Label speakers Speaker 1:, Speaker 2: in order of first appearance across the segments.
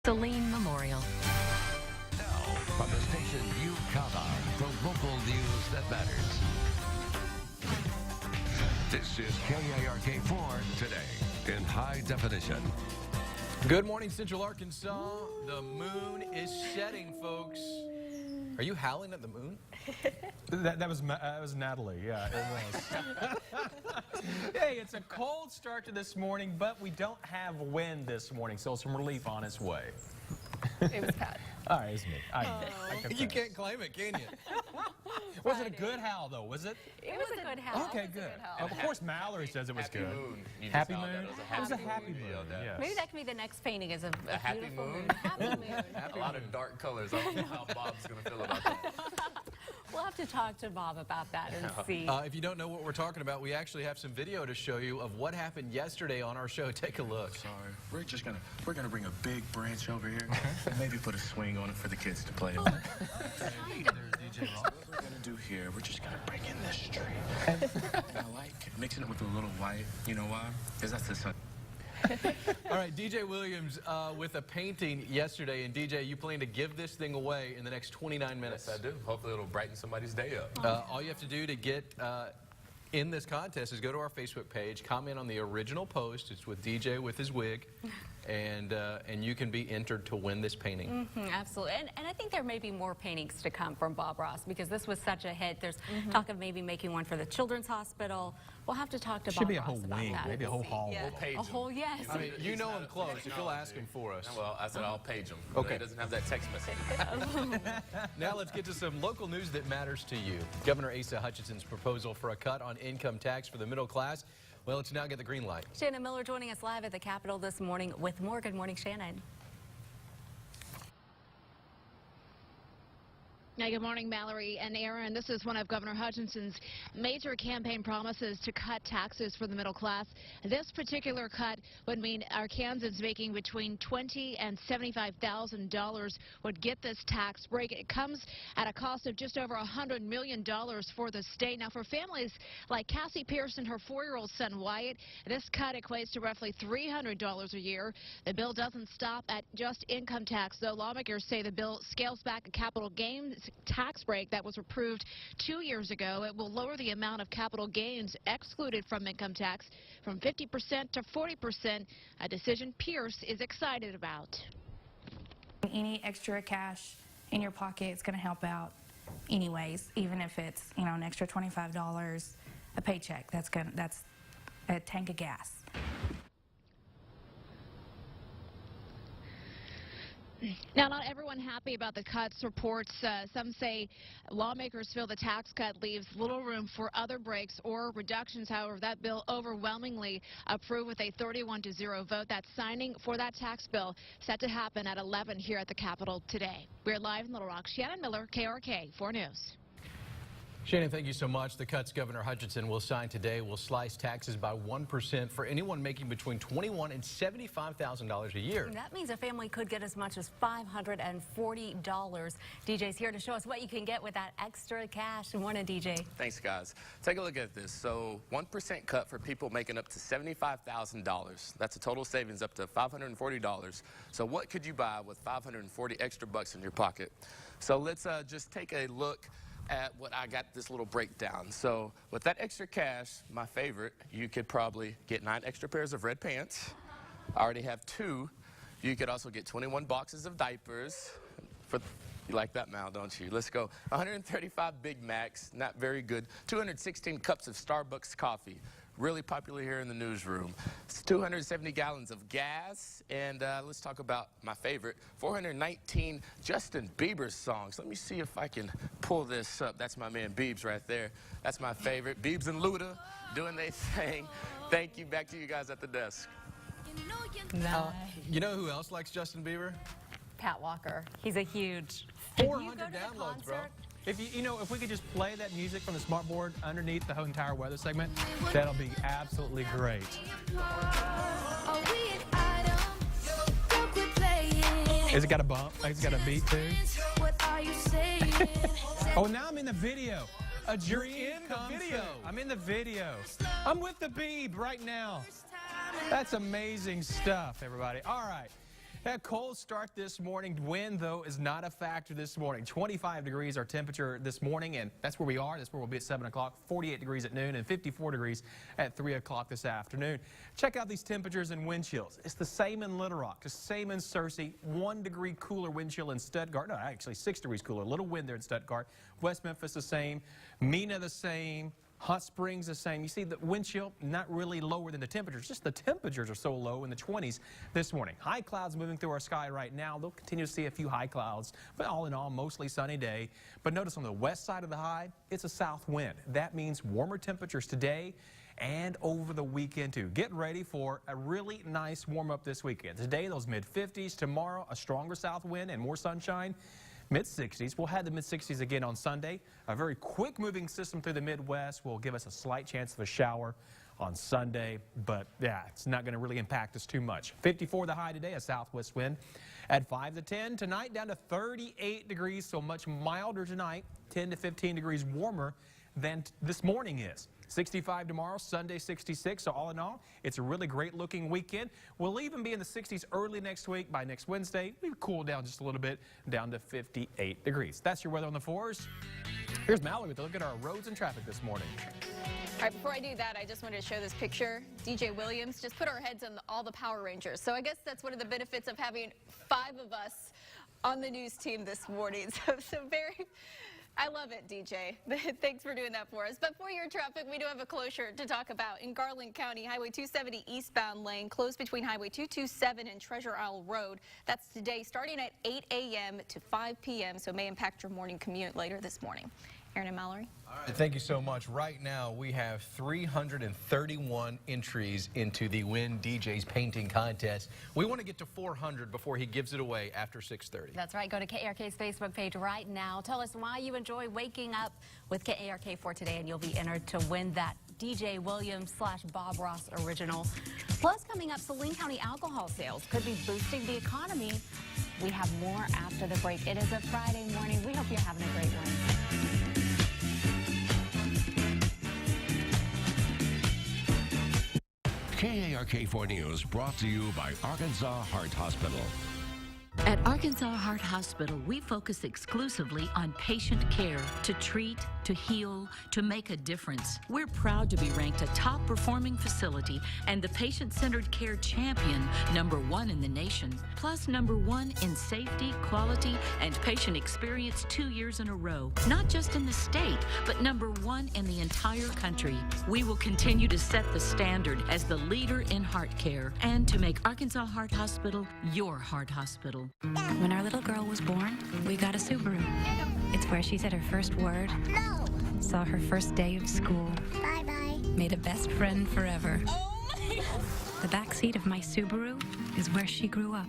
Speaker 1: Celine Memorial.
Speaker 2: Now, from the station you count on, the local news that matters. This is KARK4 today in high definition.
Speaker 3: Good morning, Central Arkansas. The moon is setting, folks. Are you howling at the moon?
Speaker 4: That was Natalie. Yeah, it was. Hey, it's a cold start to this morning, but we don't have wind this morning, so some relief on its way.
Speaker 5: It was Pat.
Speaker 4: All right, it's me. I
Speaker 3: You can't claim it, can you?
Speaker 4: Was it a good howl, though? Was it?
Speaker 5: It was a good howl.
Speaker 4: Okay, good. Of course, Mallory says it was
Speaker 6: Happy
Speaker 4: good.
Speaker 6: moon. You
Speaker 4: Happy
Speaker 6: just saw
Speaker 4: moon?
Speaker 6: that.
Speaker 4: It was a happy moon. Yes.
Speaker 5: Maybe that could be the next painting is a
Speaker 6: happy
Speaker 5: beautiful
Speaker 6: moon?
Speaker 5: Happy moon.
Speaker 6: A lot of dark colors. I don't know how Bob's going to feel about that.
Speaker 5: We'll have to talk to Bob about that and see.
Speaker 3: If you don't know what we're talking about, we actually have some video to show you of what happened yesterday on our show. Take a look.
Speaker 7: Sorry, we're gonna bring a big branch over here and maybe put a swing on it for the kids to play on. What we're gonna do here, we're just gonna bring in this tree. And I like mixing it with a little white. You know why? Because that's the sun.
Speaker 3: All right, DJ Williams with a painting yesterday. And DJ, you plan to give this thing away in the next 29 minutes.
Speaker 6: Yes, I do. Hopefully it'll brighten somebody's day up.
Speaker 3: All you have to do to get in this contest is go to our Facebook page, comment on the original post. It's with DJ with his wig, and you can be entered to win this painting.
Speaker 5: Absolutely. And I think there may be more paintings to come from Bob Ross because this was such a hit. There's talk of maybe making one for the Children's Hospital. We'll have to talk to Bob
Speaker 4: Should be a
Speaker 5: Ross
Speaker 4: whole
Speaker 5: about
Speaker 4: wing,
Speaker 5: that.
Speaker 4: maybe a whole hall.
Speaker 5: Yeah.
Speaker 6: We'll page
Speaker 5: A
Speaker 6: him.
Speaker 5: whole, yes.
Speaker 3: I mean, you
Speaker 6: He's
Speaker 3: know
Speaker 6: not
Speaker 3: him
Speaker 6: a
Speaker 3: close if you'll
Speaker 6: technology.
Speaker 3: ask him for us.
Speaker 6: Well, I said I'll page him.
Speaker 3: Okay.
Speaker 6: He doesn't have that text message.
Speaker 3: Now let's get to some local news that matters to you. Governor Asa Hutchinson's proposal for a cut on income tax for the middle class. Well, it's now got the green light.
Speaker 5: Shannon Miller joining us live at the Capitol this morning with more. Good morning, Shannon.
Speaker 8: Yeah, good morning, Mallory and Aaron. This is one of Governor Hutchinson's major campaign promises to cut taxes for the middle class. This particular cut would mean Arkansans making between $20,000 and $75,000 would get this tax break. It comes at a cost of just over $100 million for the state. Now, for families like Cassie Pierce and her 4-year-old son Wyatt, this cut equates to roughly $300 a year. The bill doesn't stop at just income tax, though. Lawmakers say the bill scales back a capital gains tax break that was approved 2 years ago. It will lower the amount of capital gains excluded from income tax from 50% to 40%, a decision Pierce is excited about.
Speaker 9: Any extra cash in your pocket is going to help out anyways, even if it's, you know, an extra $25 a paycheck. That's a tank of gas.
Speaker 8: Now, not everyone happy about the cuts. Reports, some say lawmakers feel the tax cut leaves little room for other breaks or reductions. However, that bill overwhelmingly approved with a 31-0 vote. That signing for that tax bill set to happen at 11 here at the Capitol today. We're live in Little Rock. Shannon Miller, KARK 4 News.
Speaker 3: Shannon, thank you so much. The cuts Governor Hutchinson will sign today will slice taxes by 1% for anyone making between $21,000 and $75,000 a year.
Speaker 5: That means a family could get as much as $540. DJ's here to show us what you can get with that extra cash. Good morning, DJ.
Speaker 6: Thanks, guys. Take a look at this. So 1% cut for people making up to $75,000. That's a total savings up to $540. So what could you buy with 540 extra bucks in your pocket? So let's just take a look at what I got this little breakdown. So with that extra cash, my favorite, you could probably get 9 extra pairs of red pants. I already have 2. You could also get 21 boxes of diapers. You like that, Mal, don't you? Let's go. 135 Big Macs, not very good. 216 cups of Starbucks coffee. Really popular here in the newsroom. It's 270 gallons of gas, and let's talk about my favorite, 419 Justin Bieber songs. Let me see if I can pull this up. That's my man Biebs right there. That's my favorite. Biebs and Luda doing their thing. Thank you. Back to you guys at the desk.
Speaker 3: You know who else likes Justin Bieber?
Speaker 5: Pat Walker. He's a huge
Speaker 3: 400 downloads, bro.
Speaker 4: If if we could just play that music from the smart board underneath the whole entire weather segment, that'll be absolutely great. Has it got a bump? Has it got a beat too? Oh, now I'm in the video. A dream
Speaker 3: in the
Speaker 4: come
Speaker 3: video.
Speaker 4: true. I'm in the video. I'm with the Beeb right now. That's amazing stuff, everybody. All right. A cold start this morning. Wind, though, is not a factor this morning. 25 degrees our temperature this morning, and that's where we are. That's where we'll be at 7 o'clock. 48 degrees at noon and 54 degrees at 3 o'clock this afternoon. Check out these temperatures and wind chills. It's the same in Little Rock, the same in Searcy. 1 degree cooler wind chill in Stuttgart. No, actually 6 degrees cooler. A little wind there in Stuttgart. West Memphis the same. Mena the same. Hot Springs the same. You see the wind chill not really lower than the temperatures. Just the temperatures are so low in the 20s this morning. High clouds moving through our sky right now. They'll continue to see a few high clouds, but all in all, mostly sunny day. But notice on the west side of the high, it's a south wind. That means warmer temperatures today and over the weekend too. Get ready for a really nice warm up this weekend. Today, those mid-50s. Tomorrow, a stronger south wind and more sunshine. Mid-60s. We'll have the mid-60s again on Sunday. A very quick-moving system through the Midwest will give us a slight chance of a shower on Sunday, but yeah, it's not going to really impact us too much. 54 the high today, a southwest wind. At 5 to 10 tonight, down to 38 degrees, so much milder tonight. 10 to 15 degrees warmer than this morning is. 65 tomorrow, Sunday 66. So all in all, it's a really great looking weekend. We'll even be in the 60s early next week. By next Wednesday, we cool down just a little bit, down to 58 degrees. That's your weather on the 4s. Here's Mallory with a look at our roads and traffic this morning.
Speaker 1: All right, before I do that, I just wanted to show this picture. DJ Williams just put our heads on all the Power Rangers. So I guess that's one of the benefits of having 5 of us on the news team this morning. So very... I love it, DJ. Thanks for doing that for us. But for your traffic, we do have a closure to talk about. In Garland County, Highway 270 eastbound lane closed between Highway 227 and Treasure Isle Road. That's today starting at 8 a.m. to 5 p.m., so may impact your morning commute later this morning. Aaron and Mallory.
Speaker 3: All right, thank you so much. Right now, we have 331 entries into the Win DJ's painting contest. We want to get to 400 before he gives it away after 6:30.
Speaker 5: That's right. Go to KARK's Facebook page right now. Tell us why you enjoy waking up with KARK for today, and you'll be entered to win that DJ Williams / Bob Ross original. Plus, coming up, Saline County alcohol sales could be boosting the economy. We have more after the break. It is a Friday morning. We hope you're having a great one.
Speaker 2: KARK4 News brought to you by Arkansas Heart Hospital.
Speaker 10: At Arkansas Heart Hospital, we focus exclusively on patient care to treat, to heal, to make a difference. We're proud to be ranked a top-performing facility and the patient-centered care champion, #1 in the nation, plus #1 in safety, quality, and patient experience 2 years in a row. Not just in the state, but #1 in the entire country. We will continue to set the standard as the leader in heart care and to make Arkansas Heart Hospital your heart hospital.
Speaker 9: When our little girl was born, we got a Subaru. It's where she said her first word,
Speaker 11: No.
Speaker 9: saw her first day of school,
Speaker 11: Bye-bye.
Speaker 9: made a best friend forever.
Speaker 11: Oh my...
Speaker 9: The back seat of my Subaru is where she grew up.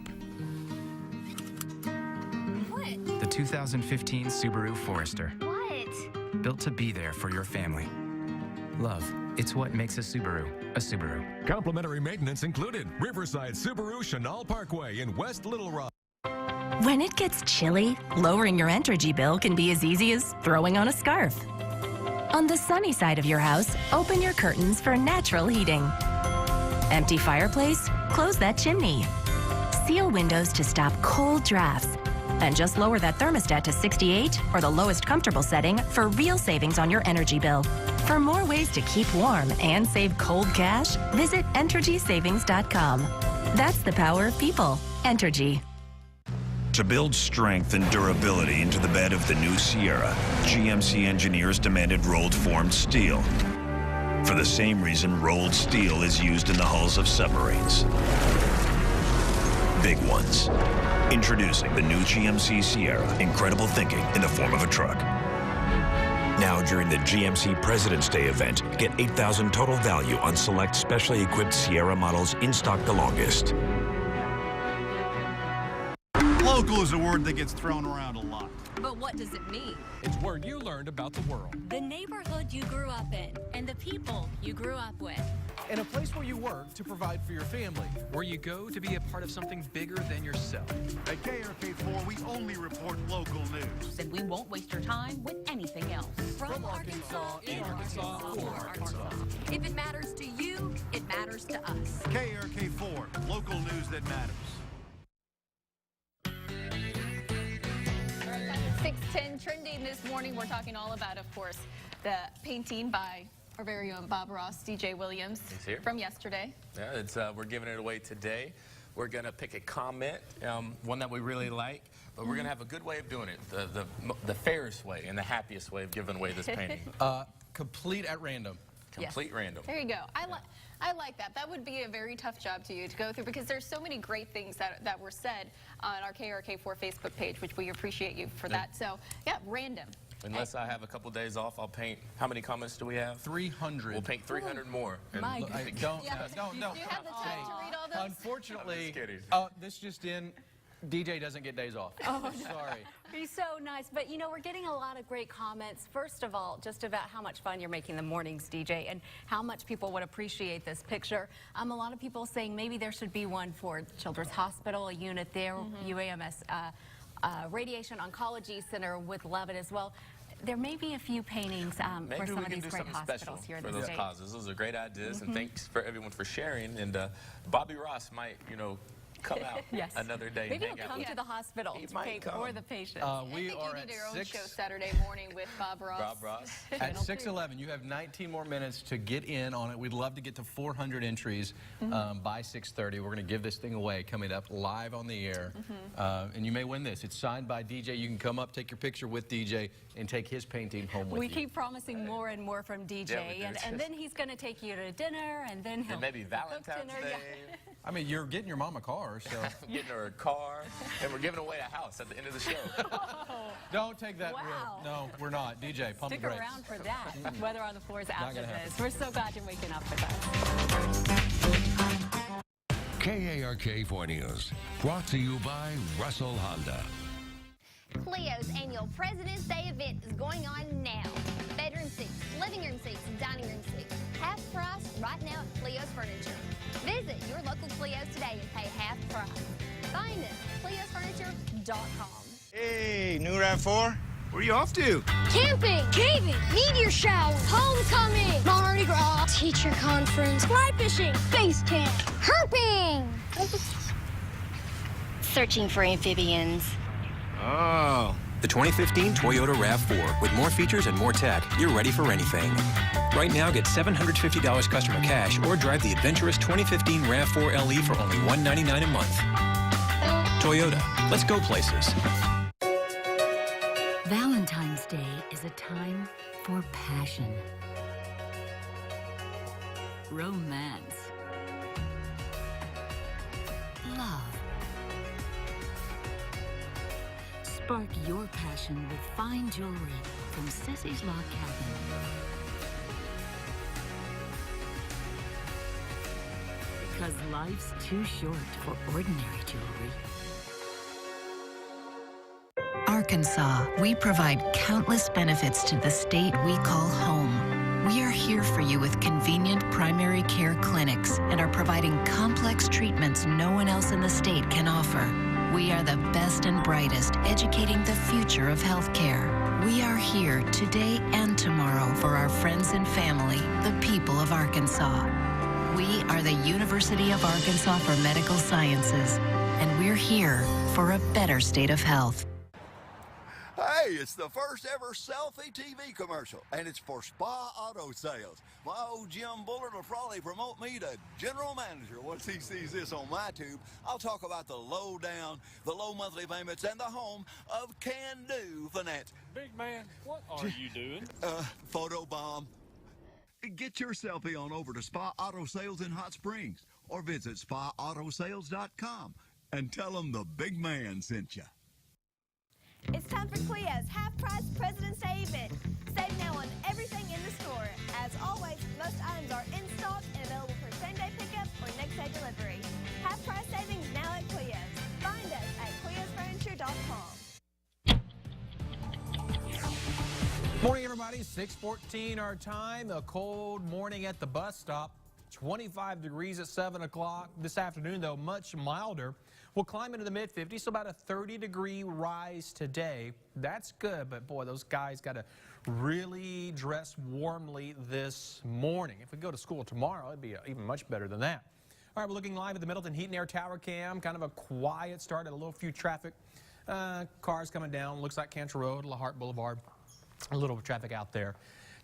Speaker 11: What?
Speaker 12: The 2015 Subaru Forester.
Speaker 11: What?
Speaker 12: Built to be there for your family. Love, it's what makes a Subaru a Subaru.
Speaker 13: Complimentary maintenance included. Riverside Subaru Chenal Parkway in West Little Rock.
Speaker 14: When it gets chilly, lowering your energy bill can be as easy as throwing on a scarf. On the sunny side of your house, open your curtains for natural heating. Empty fireplace? Close that chimney. Seal windows to stop cold drafts. And just lower that thermostat to 68 or the lowest comfortable setting for real savings on your energy bill. For more ways to keep warm and save cold cash, visit EnergySavings.com. That's the power of people. Entergy.
Speaker 15: To build strength and durability into the bed of the new Sierra, GMC engineers demanded rolled formed steel. For the same reason rolled steel is used in the hulls of submarines. Big ones. Introducing the new GMC Sierra, incredible thinking in the form of a truck. Now during the GMC President's Day event, get $8,000 total value on select specially equipped Sierra models in stock the longest.
Speaker 16: Local is a word that gets thrown around a lot.
Speaker 5: But what does it mean?
Speaker 4: It's where you learned about the world.
Speaker 5: The neighborhood you grew up in and the people you grew up with.
Speaker 3: And a place where you work to provide for your family.
Speaker 4: Where you go to be a part of something bigger than yourself.
Speaker 16: At KARK4, we only report local news.
Speaker 5: And we won't waste your time with anything else.
Speaker 3: From Arkansas, in Arkansas, for Arkansas.
Speaker 5: If it matters to you, it matters to us.
Speaker 16: KARK4, local news that matters.
Speaker 1: 10 trending this morning. We're talking all about, of course, the painting by our very own Bob Ross, DJ Williams, from yesterday.
Speaker 6: Yeah, it's we're giving it away today. We're going to pick a comment, one that we really like, but we're going to have a good way of doing it, the fairest way and the happiest way of giving away this painting.
Speaker 3: Complete at random.
Speaker 6: Complete random.
Speaker 1: There you go. I like that. That would be a very tough job to go through because there's so many great things that were said on our KRK4 Facebook page, which we appreciate you for that. So, yeah, random.
Speaker 6: Unless I have a couple days off, I'll paint. How many comments do we have?
Speaker 3: 300.
Speaker 6: We'll paint 300 more. And
Speaker 5: My
Speaker 3: don't.
Speaker 1: Do you have the time to read all those?
Speaker 3: Unfortunately, this just in. DJ doesn't get days off.
Speaker 5: Oh,
Speaker 3: sorry.
Speaker 5: You're so nice. But, you know, we're getting a lot of great comments. First of all, just about how much fun you're making the mornings, DJ, and how much people would appreciate this picture. A lot of people saying maybe there should be one for Children's Hospital, a unit there, UAMS Radiation Oncology Center with Levitt as well. There may be a few paintings for some of these great hospitals here in the state.
Speaker 6: For those causes. Those are great ideas, and thanks for everyone for sharing. And Bobby Ross might, you know, come out another day.
Speaker 5: Maybe
Speaker 6: and
Speaker 5: he'll come to the hospital to paint for the patients.
Speaker 3: We
Speaker 1: I think
Speaker 3: are
Speaker 1: you
Speaker 3: at
Speaker 1: need your own
Speaker 3: 6.
Speaker 1: show Saturday morning with Bob Ross.
Speaker 6: Bob Ross.
Speaker 3: At 6:11, you have 19 more minutes to get in on it. We'd love to get to 400 entries by 6:30. We're going to give this thing away coming up live on the air. And you may win this. It's signed by DJ. You can come up, take your picture with DJ, and take his painting home with you.
Speaker 5: We keep promising more and more from DJ, and then he's going to take you to dinner, and then he'll
Speaker 6: maybe Valentine's Day.
Speaker 3: I mean, you're getting your mom a car, so.
Speaker 6: Getting her a car, and we're giving away a house at the end of the show.
Speaker 3: Don't take that risk. No, we're not. DJ, pump the brakes.
Speaker 5: Stick around for that, whether on the floors after this. We're so glad you're waking up with us.
Speaker 2: KARK4 News, brought to you by Russell Honda.
Speaker 11: Cleo's annual President's Day event is going on now. Bedroom seats, living room seats, dining room seats. Half price right now at Cleo's Furniture. Visit your local Cleo's today and pay half price. Find us at cleosfurniture.com.
Speaker 17: Hey, new RAV4? Where are you off to?
Speaker 11: Camping, caving, meteor shower, homecoming, Mardi Gras, teacher conference, fly fishing, base camp, herping. Searching for amphibians.
Speaker 17: Oh.
Speaker 12: The 2015 Toyota RAV4. With more features and more tech, you're ready for anything. Right now, get $750 customer cash or drive the adventurous 2015 RAV4 LE for only $199 a month. Toyota. Let's go places.
Speaker 10: Valentine's Day is a time for passion, romance, love. Spark your passion with fine jewelry from Sissy's Log Cabin. Because life's too short for ordinary jewelry.
Speaker 14: Arkansas, we provide countless benefits to the state we call home. We are here for you with convenient primary care clinics and are providing complex treatments no one else in the state can offer. We are the best and brightest, educating the future of healthcare. We are here today and tomorrow for our friends and family, the people of Arkansas. We are the University of Arkansas for Medical Sciences, and we're here for a better state of health.
Speaker 18: Hey, it's the first ever selfie TV commercial, and it's for Spa Auto Sales. My old Jim Bullard will probably promote me to general manager once he sees this on my tube. I'll talk about the low down, the low monthly payments, and the home of can-do finance.
Speaker 19: Big man, what are you doing?
Speaker 18: Photo bomb. Get your selfie on over to Spa Auto Sales in Hot Springs, or visit spaautosales.com and tell them the big man sent you.
Speaker 20: It's time for Cleo's half-price President's Day event. Save now on everything in the store. As always, most items are in stock and available for same-day pickup or next-day delivery. Half-price savings now at Cleo's. Find us at cleosfurniture.com.
Speaker 4: Morning, everybody. 6:14 our time. A cold morning at the bus stop. 25 degrees at 7 o'clock. This afternoon, though, much milder. We'll climb into the mid-50s, so about a 30-degree rise today. That's good, but boy, those guys got to really dress warmly this morning. If we go to school tomorrow, it'd be even much better than that. All right, we're looking live at the Middleton Heat and Air Tower Cam. Kind of a quiet start, a little few traffic Cars coming down. Looks like Cantor Road, La Hart Boulevard. A little traffic out there.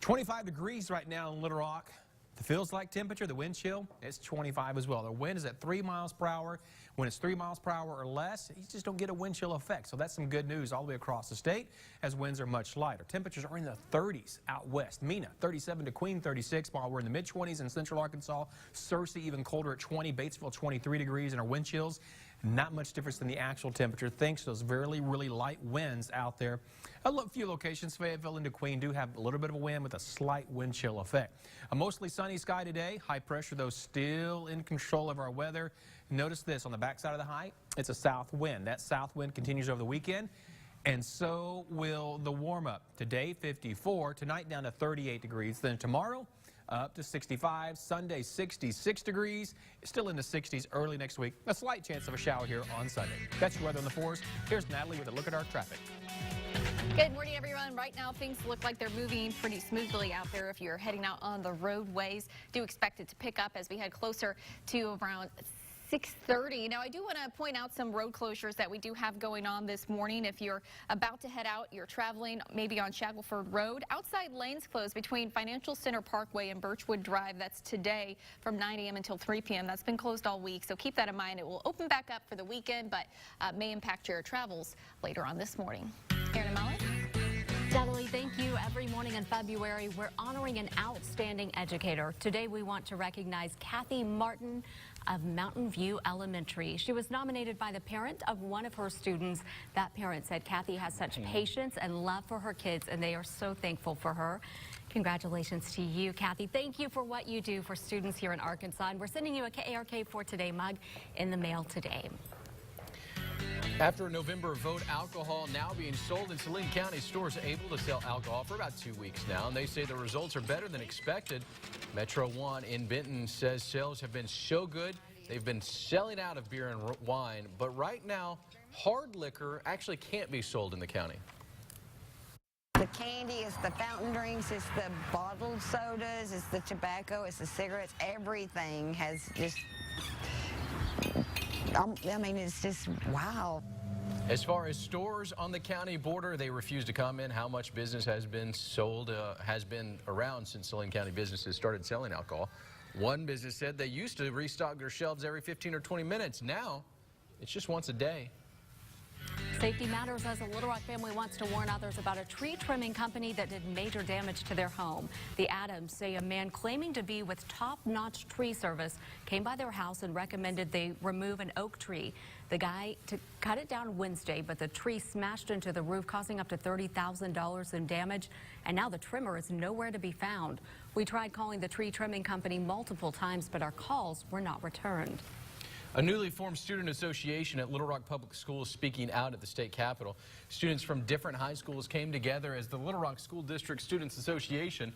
Speaker 4: 25 degrees right now in Little Rock. The feels like temperature, the wind chill, it's 25 as well. The wind is at 3 miles per hour. When it's 3 miles per hour or less, you just don't get a wind chill effect. So that's some good news all the way across the state as winds are much lighter. Temperatures are in the 30s out west. Mena, 37 to Queen, 36, while we're in the mid-20s in central Arkansas. Searcy, even colder at 20. Batesville, 23 degrees, and our wind chills. Not much difference in the actual temperature thanks to those really light winds out there. A few locations, Fayetteville and Queen, do have a little bit of a wind with a slight wind chill effect. A mostly sunny sky today. High pressure, though, still in control of our weather. Notice this on the backside of the high. It's a south wind. That south wind continues over the weekend, and so will the warm up. Today, 54. Tonight, down to 38 degrees. Then tomorrow, up to 65. Sunday, 66 degrees. Still in the 60s early next week. A slight chance of a shower here on Sunday. That's your weather on the 4s. Here's Natalie with a look at our traffic.
Speaker 1: Good morning, everyone. Right now, things look like they're moving pretty smoothly out there. If you're heading out on the roadways, do expect it to pick up as we head closer to around 6:30. Now, I do want to point out some road closures that we do have going on this morning. If you're about to head out, you're traveling maybe on Shackleford Road. Outside lanes closed between Financial Center Parkway and Birchwood Drive. That's today from 9 a.m. until 3 p.m. That's been closed all week, so keep that in mind. It will open back up for the weekend, but may impact your travels later on this morning. Aaron and Molly?
Speaker 5: Natalie, thank you. Every morning in February, we're honoring an outstanding educator. Today, we want to recognize Kathy Martin of Mountain View Elementary. She was nominated by the parent of one of her students. That parent said Kathy has such patience and love for her kids, and they are so thankful for her. Congratulations to you, Kathy. Thank you for what you do for students here in Arkansas. And we're sending you a KARK for Today mug in the mail today.
Speaker 3: After a November vote, alcohol now being sold in Saline County. Stores able to sell alcohol for about 2 weeks now, and they say the results are better than expected. Metro One in Benton says sales have been so good, they've been selling out of beer and wine, but right now, hard liquor actually can't be sold in the county.
Speaker 21: The candy, it's the fountain drinks, it's the bottled sodas, it's the tobacco, it's the cigarettes, everything has just... I mean, it's just, wow.
Speaker 3: As far as stores on the county border, they refuse to comment how much business has been sold, has been around since Saline County businesses started selling alcohol. One business said they used to restock their shelves every 15 or 20 minutes. Now, it's just once a day.
Speaker 5: Safety matters as a Little Rock family wants to warn others about a tree trimming company that did major damage to their home. The Adams say a man claiming to be with Top-Notch Tree Service came by their house and recommended they remove an oak tree. The guy cut it down Wednesday, but the tree smashed into the roof, causing up to $30,000 in damage, and now the trimmer is nowhere to be found. We tried calling the tree trimming company multiple times, but our calls were not returned.
Speaker 3: A newly formed student association at Little Rock Public Schools speaking out at the state capitol. Students from different high schools came together as the Little Rock School District Students Association.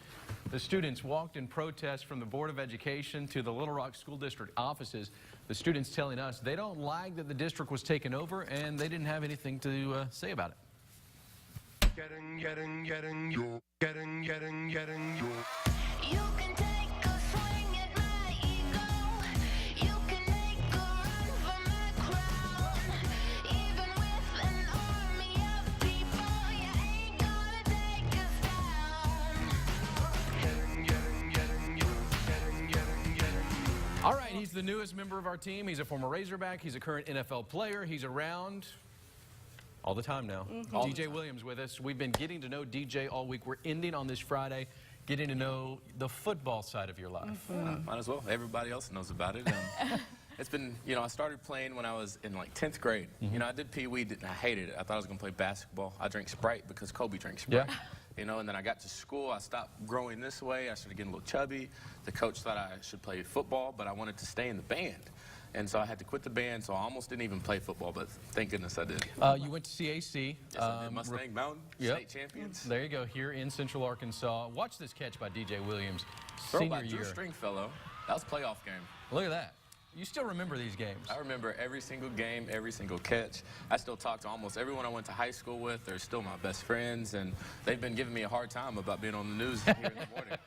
Speaker 3: The students walked in protest from the Board of Education to the Little Rock School District offices. The students telling us they don't like that the district was taken over and they didn't have anything to say about it.
Speaker 16: Getting you.
Speaker 22: You can take a swing at my ego. You can make a run for my crown. Even with an army of people, you ain't gonna take us down.
Speaker 3: All right, he's the newest member of our team. He's a former Razorback. He's a current NFL player. He's around all the time now. DJ Williams with us. We've been getting to know DJ all week. We're ending on this Friday, getting to know the football side of your life.
Speaker 6: Might as well. Everybody else knows about it. It's been, you know, I started playing when I was in like 10th grade. You know, I did Pee Wee, I hated it. I thought I was going to play basketball. I drank Sprite because Kobe drank Sprite.
Speaker 3: Yeah.
Speaker 6: You know, and then I got to school, I stopped growing this way. I started getting a little chubby. The coach thought I should play football, but I wanted to stay in the band. And so I had to quit the band, so I almost didn't even play football, but thank goodness I did.
Speaker 3: You went to CAC.
Speaker 6: Yes, I did. Mustang Mountain, state champions.
Speaker 3: There you go, here in Central Arkansas. Watch this catch by DJ Williams,
Speaker 6: Throw
Speaker 3: senior
Speaker 6: by Drew
Speaker 3: year.
Speaker 6: Stringfellow. That was a playoff game.
Speaker 3: Look at that. You still remember these games?
Speaker 6: I remember every single game, every single catch. I still talk to almost everyone I went to high school with. They're still my best friends, and they've been giving me a hard time about being on the news here in the morning.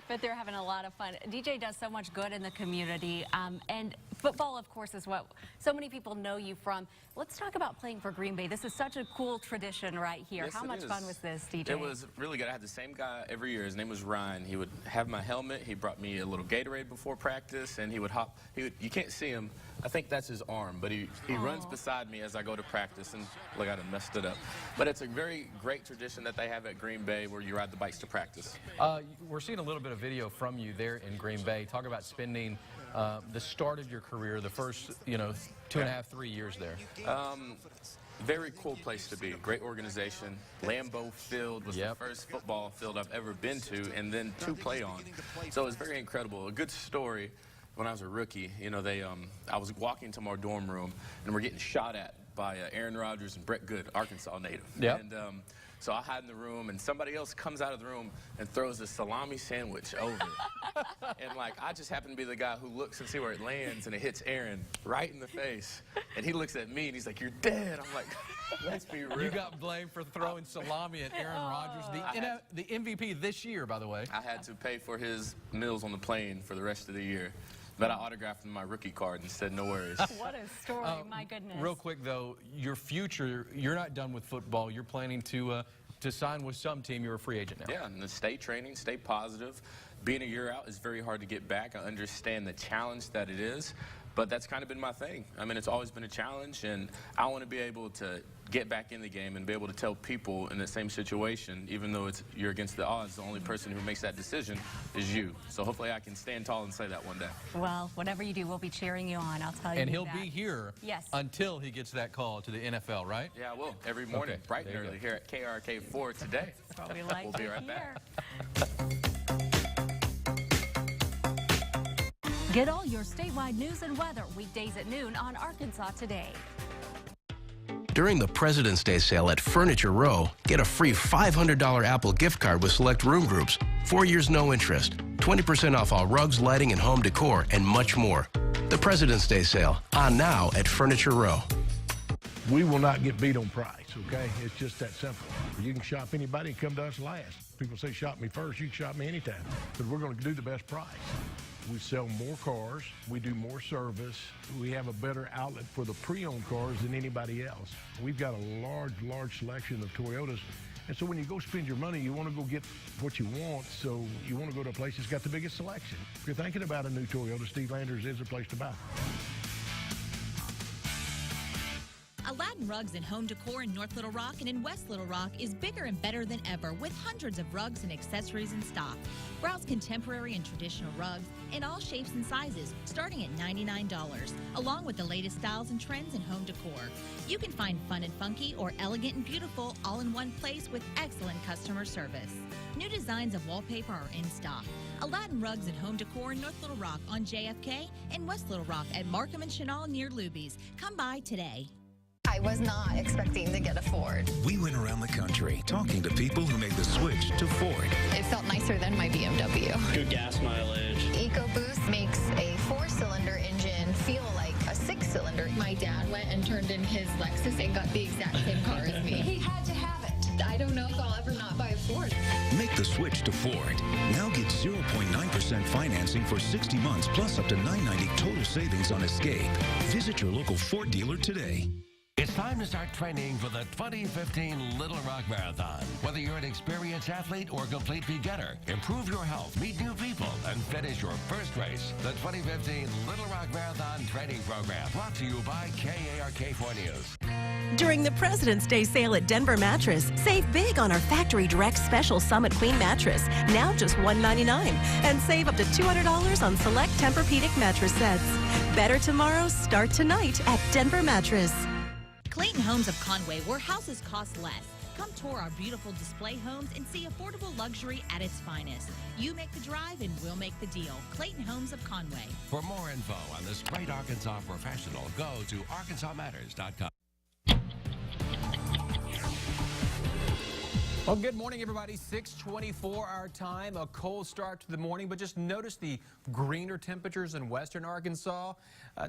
Speaker 5: But they're having a lot of fun. DJ does so much good in the community, and football, of course, is what so many people know you from. Let's talk about playing for Green Bay. This is such a cool tradition right here.
Speaker 6: Yes,
Speaker 5: How much fun was this, DJ?
Speaker 6: It was really good. I had the same guy every year. His name was Ryan. He would have my helmet. He brought me a little Gatorade before practice, and he would hop. You can't see him. I think that's his arm, but he runs beside me as I go to practice, and look, I done messed it up. But it's a very great tradition that they have at Green Bay where you ride the bikes to practice.
Speaker 3: We're seeing a little bit of video from you there in Green Bay. Talk about spending the start of your career, the first, 2.5, 3 years there.
Speaker 6: Very cool place to be. Great organization. Lambeau Field was the first football field I've ever been to, and then to play on. So it was very incredible. A good story. When I was a rookie, I was walking to my dorm room, and we're getting shot at by Aaron Rodgers and Brett Good, Arkansas native.
Speaker 3: Yep.
Speaker 6: And so I hide in the room, and somebody else comes out of the room and throws a salami sandwich over it. And, I just happen to be the guy who looks and see where it lands, and it hits Aaron right in the face. And he looks at me, and he's like, "You're dead." I'm like, let's be real.
Speaker 3: You got blamed for throwing salami at Aaron Rodgers, the MVP this year, by the way.
Speaker 6: I had to pay for his meals on the plane for the rest of the year. But I autographed him my rookie card and said, "No worries."
Speaker 5: What a story, my goodness.
Speaker 3: Real quick, though, your future, you're not done with football. You're planning to sign with some team. You're a free agent now.
Speaker 6: Yeah, and stay training, stay positive. Being a year out is very hard to get back. I understand the challenge that it is, but that's kind of been my thing. I mean, it's always been a challenge, and I want to be able to get back in the game and be able to tell people in the same situation, even though you're against the odds, the only person who makes that decision is you. So hopefully I can stand tall and say that one day. Well,
Speaker 5: whatever you do, we'll be cheering you on. I'll tell you.
Speaker 3: And he'll be here until he gets that call to the NFL, right?
Speaker 6: Yeah, I will. Every morning, bright and early, here at KRK4 today.
Speaker 5: That's what we like
Speaker 6: We'll be right back.
Speaker 5: Get all your statewide news and weather weekdays at noon on Arkansas Today.
Speaker 7: During the President's Day sale at Furniture Row, get a free $500 Apple gift card with select room groups, 4 years no interest, 20% off all rugs, lighting, and home decor, and much more. The President's Day sale, on now at Furniture Row.
Speaker 8: We will not get beat on price, okay? It's just that simple. You can shop anybody and come to us last. People say shop me first, you can shop me anytime, but we're going to do the best price. We sell more cars, we do more service, we have a better outlet for the pre-owned cars than anybody else. We've got a large selection of Toyotas, and so when you go spend your money, you want to go get what you want, so you want to go to a place that's got the biggest selection. If you're thinking about a new Toyota, Steve Landers is the place to buy.
Speaker 23: Aladdin Rugs and Home Decor in North Little Rock and in West Little Rock is bigger and better than ever with hundreds of rugs and accessories in stock. Browse contemporary and traditional rugs in all shapes and sizes starting at $99, along with the latest styles and trends in home decor. You can find fun and funky or elegant and beautiful all in one place with excellent customer service. New designs of wallpaper are in stock. Aladdin Rugs and Home Decor in North Little Rock on JFK and West Little Rock at Markham and Chenal near Luby's. Come by today.
Speaker 24: I was not expecting to get a Ford.
Speaker 25: We went around the country talking to people who made the switch to Ford.
Speaker 24: It felt nicer than my BMW.
Speaker 19: Good gas mileage.
Speaker 24: EcoBoost makes a 4-cylinder engine feel like a 6-cylinder.
Speaker 26: My dad went and turned in his Lexus and got the exact same car as me.
Speaker 24: He had to have it.
Speaker 26: I don't know if I'll ever not buy a Ford.
Speaker 25: Make the switch to Ford. Now get 0.9% financing for 60 months plus up to $990 total savings on Escape. Visit your local Ford dealer today.
Speaker 2: It's time to start training for the 2015 Little Rock Marathon. Whether you're an experienced athlete or complete beginner, improve your health, meet new people, and finish your first race. The 2015 Little Rock Marathon Training Program, brought to you by KARK4 News.
Speaker 14: During the President's Day sale at Denver Mattress, save big on our Factory Direct Special Summit Queen mattress, now just $199, and save up to $200 on select Tempur-Pedic mattress sets. Better tomorrow, start tonight at Denver Mattress.
Speaker 23: Clayton Homes of Conway, where houses cost less. Come tour our beautiful display homes and see affordable luxury at its finest. You make the drive and we'll make the deal. Clayton Homes of Conway.
Speaker 2: For more info on this great Arkansas professional, go to arkansasmatters.com.
Speaker 4: Well, good morning, everybody. 6:24 our time. A cold start to the morning, but just notice the greener temperatures in western Arkansas.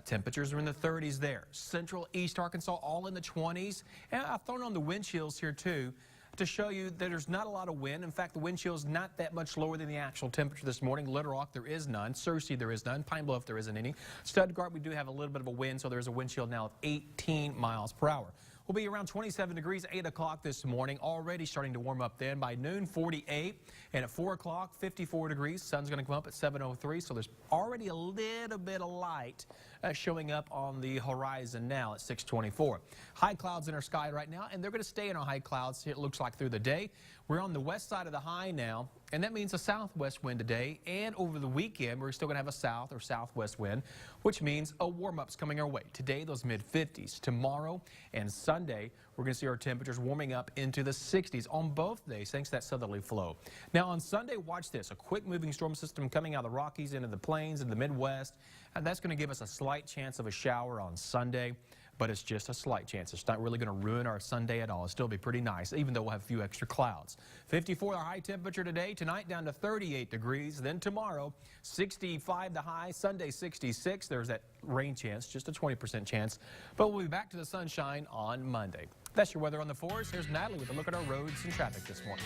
Speaker 4: Temperatures are in the 30s there. Central, east Arkansas, all in the 20s. And I've thrown on the wind chills here, too, to show you that there's not a lot of wind. In fact, the wind chill is not that much lower than the actual temperature this morning. Little Rock, there is none. Searcy, there is none. Pine Bluff, there isn't any. Stuttgart, we do have a little bit of a wind, so there's a wind chill now of 18 miles per hour. We'll be around 27 degrees, 8 o'clock this morning. Already starting to warm up then. By noon, 48. And at 4 o'clock, 54 degrees. Sun's going to come up at 7:03. So there's already a little bit of light showing up on the horizon now at 6:24. High clouds in our sky right now, and they're going to stay in our high clouds, it looks like, through the day. We're on the west side of the high now, and that means a southwest wind today. And over the weekend, we're still going to have a south or southwest wind, which means a warm-up's coming our way. Today, those mid-50s. Tomorrow and Sunday, we're going to see our temperatures warming up into the 60s on both days, thanks to that southerly flow. Now, on Sunday, watch this. A quick-moving storm system coming out of the Rockies into the plains and the Midwest, and that's going to give us a slight chance of a shower on Sunday. But it's just a slight chance. It's not really going to ruin our Sunday at all. It'll still be pretty nice, even though we'll have a few extra clouds. 54 our high temperature today. Tonight down to 38 degrees. Then tomorrow, 65 the high. Sunday, 66. There's that rain chance, just a 20% chance. But we'll be back to the sunshine on Monday. That's your weather on the 4s. Here's Natalie with a look at our roads and traffic this morning.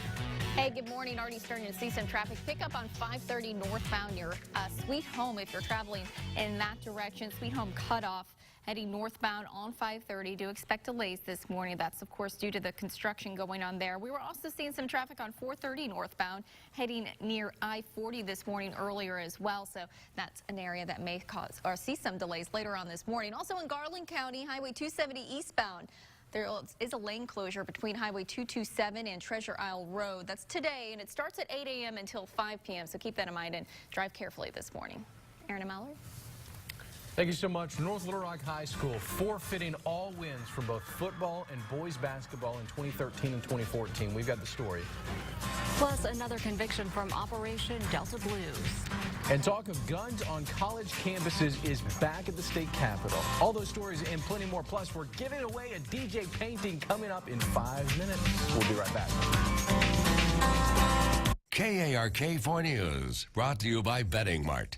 Speaker 1: Hey, good morning. Already starting to see some traffic pick up on 530 northbound near Sweet Home if you're traveling in that direction. Sweet Home cutoff. Heading northbound on 530. Do expect delays this morning. That's, of course, due to the construction going on there. We were also seeing some traffic on 430 northbound heading near I-40 this morning earlier as well. So that's an area that may cause or see some delays later on this morning. Also in Garland County, Highway 270 eastbound. There is a lane closure between Highway 227 and Treasure Isle Road. That's today, and it starts at 8 a.m. until 5 p.m. So keep that in mind and drive carefully this morning. Aaron and Mallory.
Speaker 3: Thank you so much. North Little Rock High School forfeiting all wins from both football and boys basketball in 2013 and 2014. We've got the story.
Speaker 5: Plus, another conviction from Operation Delta Blues.
Speaker 3: And talk of guns on college campuses is back at the state capitol. All those stories and plenty more. Plus, we're giving away a DJ painting coming up in 5 minutes. We'll be right back.
Speaker 2: KARK 4 News, brought to you by Betting Mart.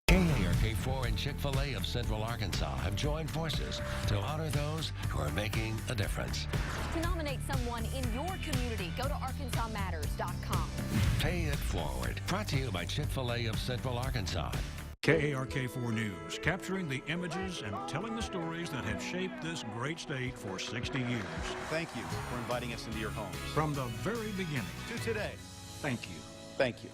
Speaker 2: KARK 4 and Chick-fil-A of Central Arkansas have joined forces to honor those who are making a difference.
Speaker 5: To nominate someone in your community, go to ArkansasMatters.com.
Speaker 2: Pay it forward. Brought to you by Chick-fil-A of Central Arkansas.
Speaker 9: KARK 4 News, capturing the images and telling the stories that have shaped this great state for 60 years.
Speaker 11: Thank you for inviting us into your homes.
Speaker 9: From the very beginning
Speaker 11: to today.
Speaker 9: Thank you.
Speaker 11: Thank you.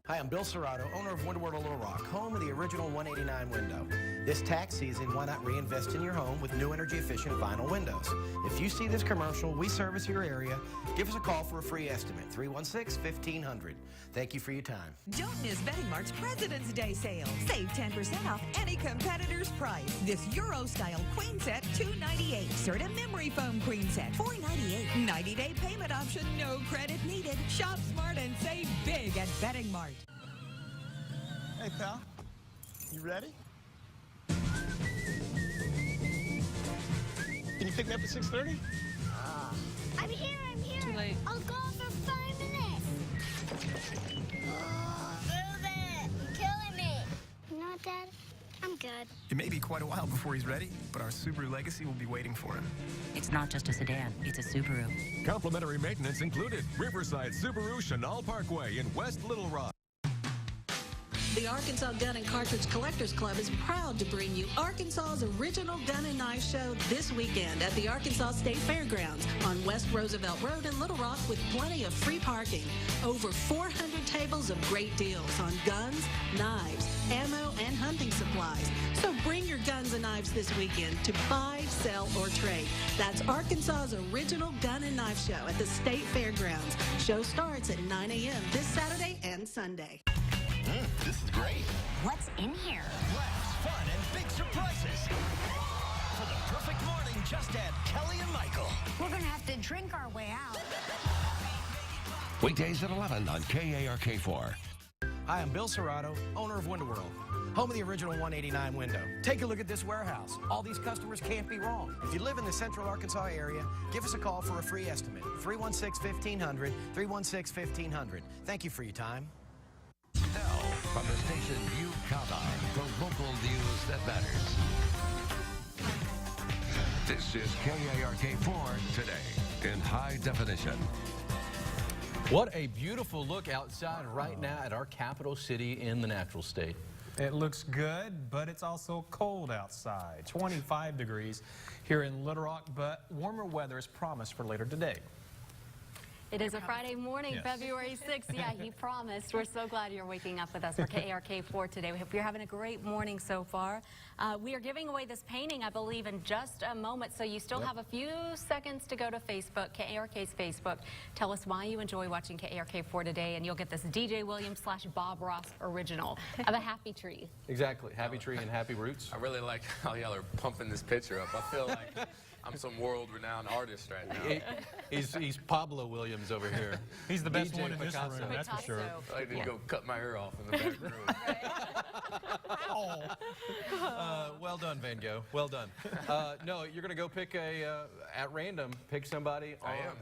Speaker 12: Hi, I'm Bill Serrato, owner of Window World of Little Rock, home of the original 189 window. This tax season, why not reinvest in your home with new energy-efficient vinyl windows? If you see this commercial, we service your area. Give us a call for a free estimate, 316-1500. Thank you for your time.
Speaker 13: Don't miss Betting Mart's President's Day sale. Save 10% off any competitor's price. This Euro-style queen set, $298. Serta memory foam queen set, $498. 90-day payment option, no credit needed. Shop smart and save big at Betting Mart.
Speaker 15: Hey, pal. You ready? Can you pick me up at 6:30?
Speaker 22: I'm here.
Speaker 15: Too late.
Speaker 22: I'll go for 5 minutes. Move it. You're killing me. You know what, Dad? I'm good.
Speaker 17: It may be quite a while before he's ready, but our Subaru Legacy will be waiting for him.
Speaker 27: It's not just a sedan, it's a Subaru.
Speaker 28: Complimentary maintenance included. Riverside Subaru Chenal Parkway in West Little Rock.
Speaker 29: The Arkansas Gun and Cartridge Collectors Club is proud to bring you Arkansas's original gun and knife show this weekend at the Arkansas State Fairgrounds on West Roosevelt Road in Little Rock with plenty of free parking. Over 400 tables of great deals on guns, knives, ammo, and hunting supplies. So bring your guns and knives this weekend to buy, sell, or trade. That's Arkansas's original gun and knife show at the State Fairgrounds. Show starts at 9 a.m. this Saturday and Sunday.
Speaker 17: This is great.
Speaker 22: What's in here?
Speaker 17: Laughs, fun, and big surprises. For the perfect morning, just add Kelly and Michael.
Speaker 22: We're going to have to drink our way out.
Speaker 2: Weekdays at 11 on KARK 4.
Speaker 12: Hi, I'm Bill Serrato, owner of Window World. home of the original 189 window. Take a look at this warehouse. All these customers can't be wrong. If you live in the central Arkansas area, give us a call for a free estimate. 316-1500, 316-1500. Thank you for your time.
Speaker 2: Now, from the station you count on, the local news that matters. This is KARK4 Today in high definition.
Speaker 3: What a beautiful look outside right now at our capital city in the natural state.
Speaker 4: It looks good, but it's also cold outside. 25 degrees here in Little Rock, but warmer weather is promised for later today.
Speaker 5: It is a Friday morning,
Speaker 4: Yes.
Speaker 5: February 6th. Yeah, he promised. We're so glad you're waking up with us for KARK4 today. We hope you're having a great morning so far. We are giving away this painting, I believe, in just a moment, so you still have a few seconds to go to Facebook, KARK's Facebook. Tell us why you enjoy watching KARK4 today, and you'll get this DJ Williams / Bob Ross original of a happy tree.
Speaker 3: Exactly. Happy tree and happy roots.
Speaker 6: I really like how y'all are pumping this picture up. I feel like I'm some world-renowned artist right now.
Speaker 3: He's Pablo Williams over here.
Speaker 4: He's the best
Speaker 3: DJ
Speaker 4: one in this
Speaker 3: Picasso.
Speaker 4: room, that's for sure.
Speaker 6: I need to go cut my hair off in the back room.
Speaker 3: Well done, Van Gogh. Well done. No, you're going to go pick at random, pick somebody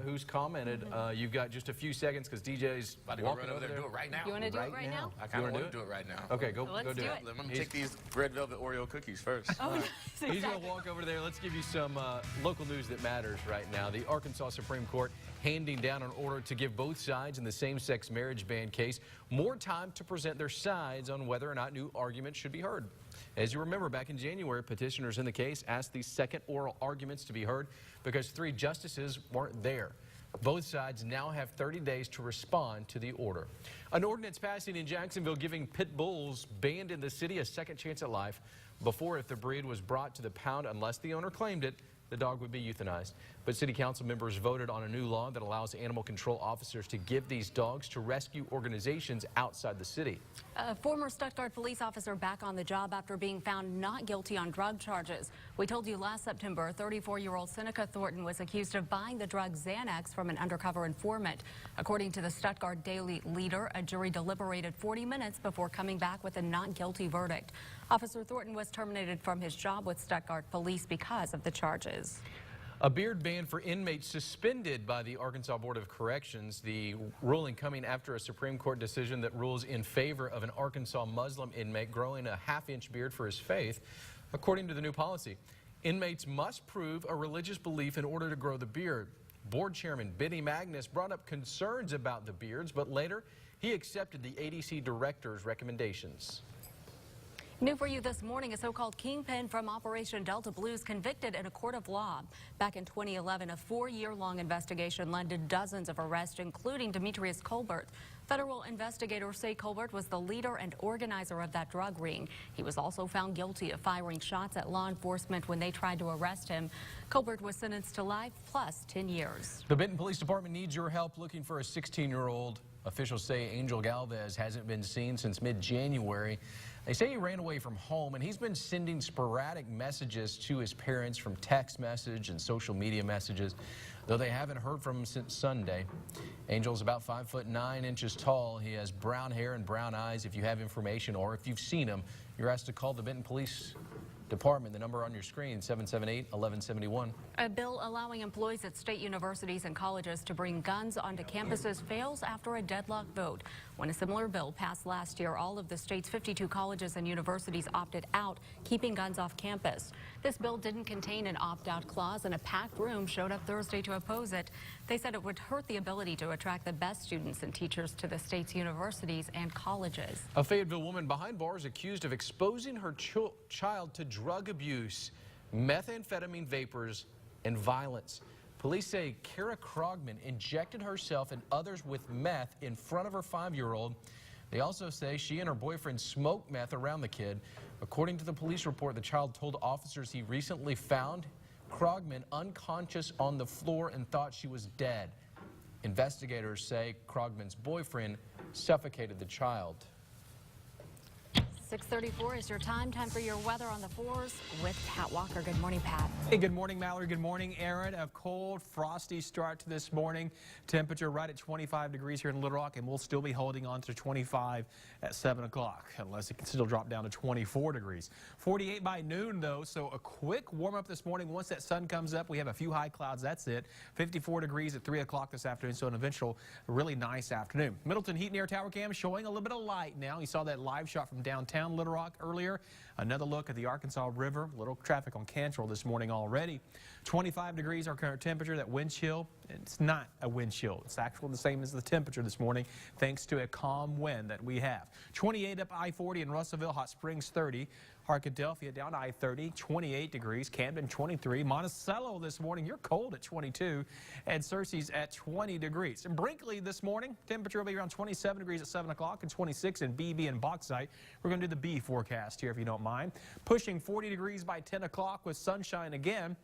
Speaker 3: who's commented. You've got just a few seconds because DJ's
Speaker 6: About to go run over there and do it right now.
Speaker 5: You want to do it right now?
Speaker 6: I kind of want to do it right now.
Speaker 3: Okay, go
Speaker 5: Let's
Speaker 3: do
Speaker 5: do
Speaker 3: it.
Speaker 5: it.
Speaker 6: I'm going to take these red velvet Oreo cookies first.
Speaker 5: Oh,
Speaker 3: He's going to walk over there. Let's give you some local news that matters right now. The Arkansas Supreme Court handing down an order to give both sides in the same-sex marriage ban case more time to present their sides on whether or not new arguments should be heard. As you remember, back in January, petitioners in the case asked the second oral arguments to be heard because 3 justices weren't there. Both sides now have 30 days to respond to the order. An ordinance passing in Jacksonville giving pit bulls banned in the city a second chance at life. Before, if the breed was brought to the pound unless the owner claimed it, the dog would be euthanized. But city council members voted on a new law that allows animal control officers to give these dogs to rescue organizations outside the city.
Speaker 5: A former Stuttgart police officer back on the job after being found not guilty on drug charges. We told you last September, 34-year-old Seneca Thornton was accused of buying the drug Xanax from an undercover informant. According to the Stuttgart Daily Leader, a jury deliberated 40 minutes before coming back with a not guilty verdict. Officer Thornton was terminated from his job with Stuttgart police because of the charges.
Speaker 3: A beard ban for inmates suspended by the Arkansas Board of Corrections. The ruling coming after a Supreme Court decision that rules in favor of an Arkansas Muslim inmate growing a half-inch beard for his faith. According to the new policy, inmates must prove a religious belief in order to grow the beard. Board Chairman Benny Magnus brought up concerns about the beards, but later he accepted the ADC director's recommendations.
Speaker 5: New for you this morning, a so-called kingpin from Operation Delta Blues convicted in a court of law. Back in 2011, a 4-year-long investigation led to dozens of arrests, including Demetrius Colbert. Federal investigators say Colbert was the leader and organizer of that drug ring. He was also found guilty of firing shots at law enforcement when they tried to arrest him. Colbert was sentenced to life plus 10 years.
Speaker 3: The Benton Police Department needs your help looking for a 16-year-old. Officials say Angel Galvez hasn't been seen since mid-January. They say he ran away from home, and he's been sending sporadic messages to his parents from text message and social media messages, though they haven't heard from him since Sunday. Angel's about 5'9" tall. He has brown hair and brown eyes. If you have information or if you've seen him, you're asked to call the Benton Police Department. The number on your screen, 778-1171.
Speaker 5: A bill allowing employees at state universities and colleges to bring guns onto campuses fails after a deadlock vote. When a similar bill passed last year, all of the state's 52 colleges and universities opted out, keeping guns off campus. This bill didn't contain an opt-out clause, and a packed room showed up Thursday to oppose it. They said it would hurt the ability to attract the best students and teachers to the state's universities and colleges.
Speaker 3: A Fayetteville woman behind bars accused of exposing her child to drug abuse, methamphetamine vapors, and violence. Police say Kara Krogman injected herself and others with meth in front of her 5-year-old. They also say she and her boyfriend smoked meth around the kid. According to the police report, the child told officers he recently found Krogman unconscious on the floor and thought she was dead. Investigators say Krogman's boyfriend suffocated the child.
Speaker 5: 6:34 is your time for your weather on the 4s with Pat Walker. Good morning, Pat.
Speaker 4: Hey, good morning, Mallory. Good morning, Aaron. A cold, frosty start to this morning. Temperature right at 25 degrees here in Little Rock, and we'll still be holding on to 25 at 7 o'clock, unless it can still drop down to 24 degrees. 48 by noon, though, so a quick warm-up this morning. Once that sun comes up, we have a few high clouds. That's it. 54 degrees at 3 o'clock this afternoon, so an eventual really nice afternoon. Middleton Heat and Air Tower Cam showing a little bit of light now. You saw that live shot from downtown Little Rock earlier. Another look at the Arkansas River. Little traffic on Cantrell this morning already. 25 degrees our current temperature. That wind chill, it's not a wind chill. It's actually the same as the temperature this morning, thanks to a calm wind that we have. 28 up I-40 in Russellville, Hot Springs 30. Arkadelphia down I-30, 28 degrees. Camden 23. Monticello this morning, you're cold at 22. And Searcy's at 20 degrees. In Brinkley this morning, temperature will be around 27 degrees at 7 o'clock and 26 in BB and Bauxite. We're going to do the B forecast here if you don't mind. Pushing 40 degrees by 10 o'clock with sunshine again.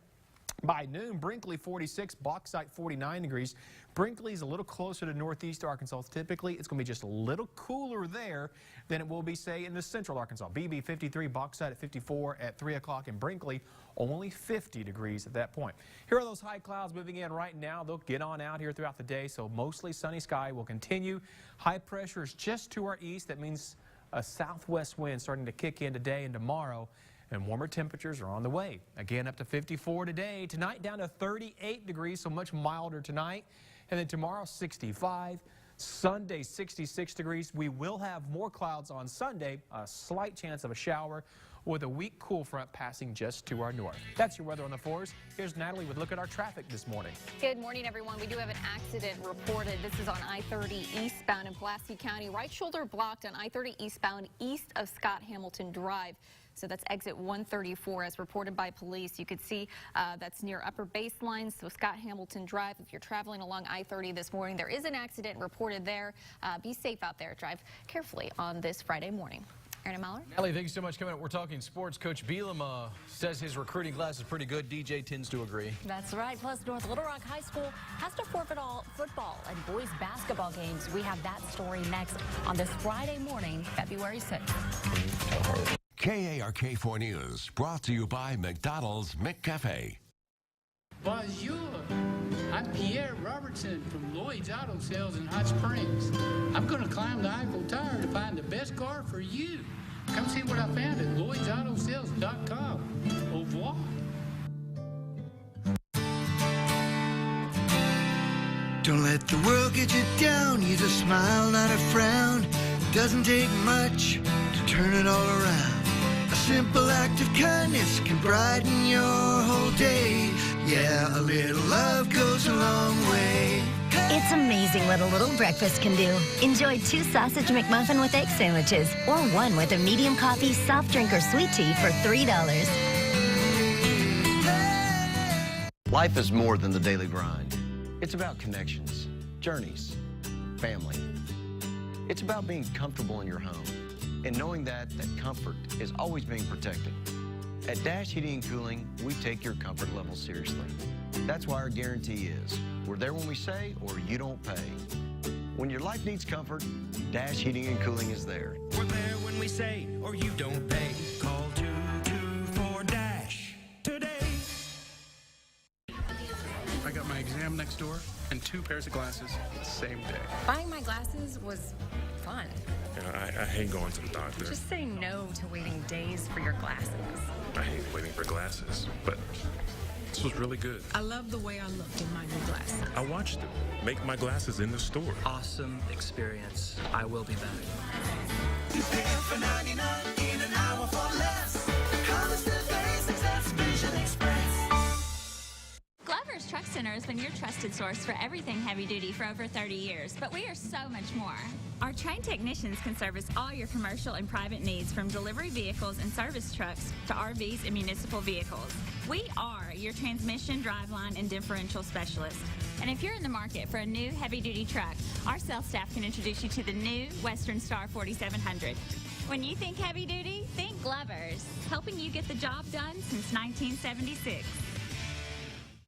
Speaker 4: By noon, Brinkley 46, Bauxite 49 degrees. Brinkley's a little closer to northeast Arkansas. Typically, it's going to be just a little cooler there than it will be, say, in the central Arkansas. BB 53, Bauxite at 54 at 3 o'clock, and Brinkley only 50 degrees at that point. Here are those high clouds moving in right now. They'll get on out here throughout the day, so mostly sunny sky will continue. High pressure is just to our east. That means a southwest wind starting to kick in today and tomorrow. And warmer temperatures are on the way. Again, up to 54 today. Tonight down to 38 degrees, so much milder tonight. And then tomorrow, 65. Sunday, 66 degrees. We will have more clouds on Sunday, a slight chance of a shower with a weak cool front passing just to our north. That's your weather on the 4s. Here's Natalie with a look at our traffic this morning.
Speaker 1: Good morning, everyone. We do have an accident reported. This is on I-30 eastbound in Pulaski County. Right shoulder blocked on I-30 eastbound east of Scott Hamilton Drive. So that's exit 134 as reported by police. You could see that's near Upper Baseline, so Scott Hamilton Drive. If you're traveling along I-30 this morning, there is an accident reported there. Be safe out there. Drive carefully on this Friday morning. Aaron and Mahler.
Speaker 3: Ellie, thank you so much. Coming up, we're talking sports. Coach Bielema says his recruiting class is pretty good. DJ tends to agree.
Speaker 5: That's right. Plus, North Little Rock High School has to forfeit all football and boys basketball games. We have that story next on this Friday morning, February 6th.
Speaker 2: KARK 4 News, brought to you by McDonald's McCafe.
Speaker 7: Bonjour. I'm Pierre Robertson from Lloyd's Auto Sales in Hot Springs. I'm going to climb the Eiffel Tower to find the best car for you. Come see what I found at LloydsAutoSales.com. Au revoir.
Speaker 8: Don't let the world get you down. Use a smile, not a frown. It doesn't take much to turn it all around. A simple act of kindness can brighten your whole day. Yeah, a little love goes a long way.
Speaker 10: It's amazing what a little breakfast can do. Enjoy 2 sausage McMuffin with egg sandwiches, or 1 with a medium coffee, soft drink, or sweet tea for $3.
Speaker 16: Life is more than the daily grind. It's about connections, journeys, family. It's about being comfortable in your home and knowing that comfort is always being protected. At Dash Heating and Cooling, we take your comfort level seriously. That's why our guarantee is, we're there when we say, or you don't pay. When your life needs comfort, Dash Heating and Cooling is there.
Speaker 17: We're there when we say, or you don't pay. Call 224-DASH today.
Speaker 18: I got my exam next door and 2 pairs of glasses the same day.
Speaker 19: Buying my glasses was fun.
Speaker 28: I hate going to the doctor.
Speaker 19: Just say no to waiting days for your glasses.
Speaker 28: I hate waiting for glasses, but this was really good.
Speaker 19: I love the way I looked in my new glasses.
Speaker 28: I watched them make my glasses in the store.
Speaker 20: Awesome experience. I will be back.
Speaker 17: You pay for 99 in an hour for less. Colors to basics at Vision Express.
Speaker 21: Glover's Truck Center has been your trusted source for everything heavy-duty for over 30 years, but we are so much more. Our trained technicians can service all your commercial and private needs, from delivery vehicles and service trucks to RVs and municipal vehicles. We are your transmission, driveline, and differential specialist. And if you're in the market for a new heavy-duty truck, our sales staff can introduce you to the new Western Star 4700. When you think heavy-duty, think Glover's, helping you get the job done since 1976.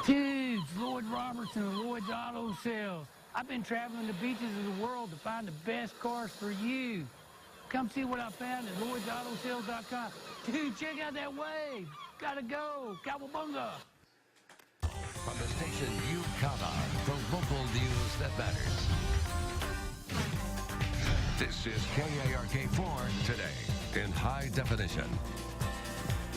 Speaker 24: Dudes, Lloyd Robertson of Lloyd's Auto Sales. I've been traveling the beaches of the world to find the best cars for you. Come see what I found at LloydsAutoSales.com. Dude, check out that wave. Gotta go. Cowabunga.
Speaker 2: From the station you count on for local news that matters. This is KARK4 Today in high definition.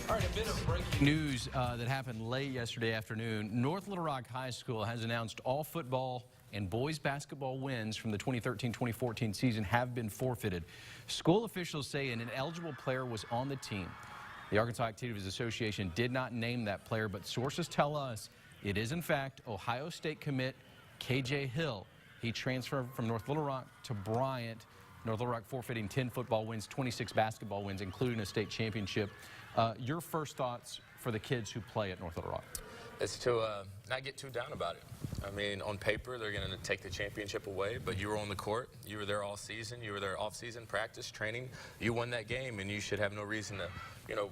Speaker 3: All right, a bit of breaking news that happened late yesterday afternoon. North Little Rock High School has announced all football and boys basketball wins from the 2013-2014 season have been forfeited. School officials say an ineligible player was on the team. The Arkansas Activities Association did not name that player, but sources tell us it is, in fact, Ohio State commit KJ Hill. He transferred from North Little Rock to Bryant. North Little Rock forfeiting 10 football wins, 26 basketball wins, including a state championship. Your first thoughts for the kids who play at North Little Rock?
Speaker 6: It's to not get too down about it. I mean, on paper, they're going to take the championship away, but you were on the court. You were there all season. You were there off-season, practice, training. You won that game, and you should have no reason to,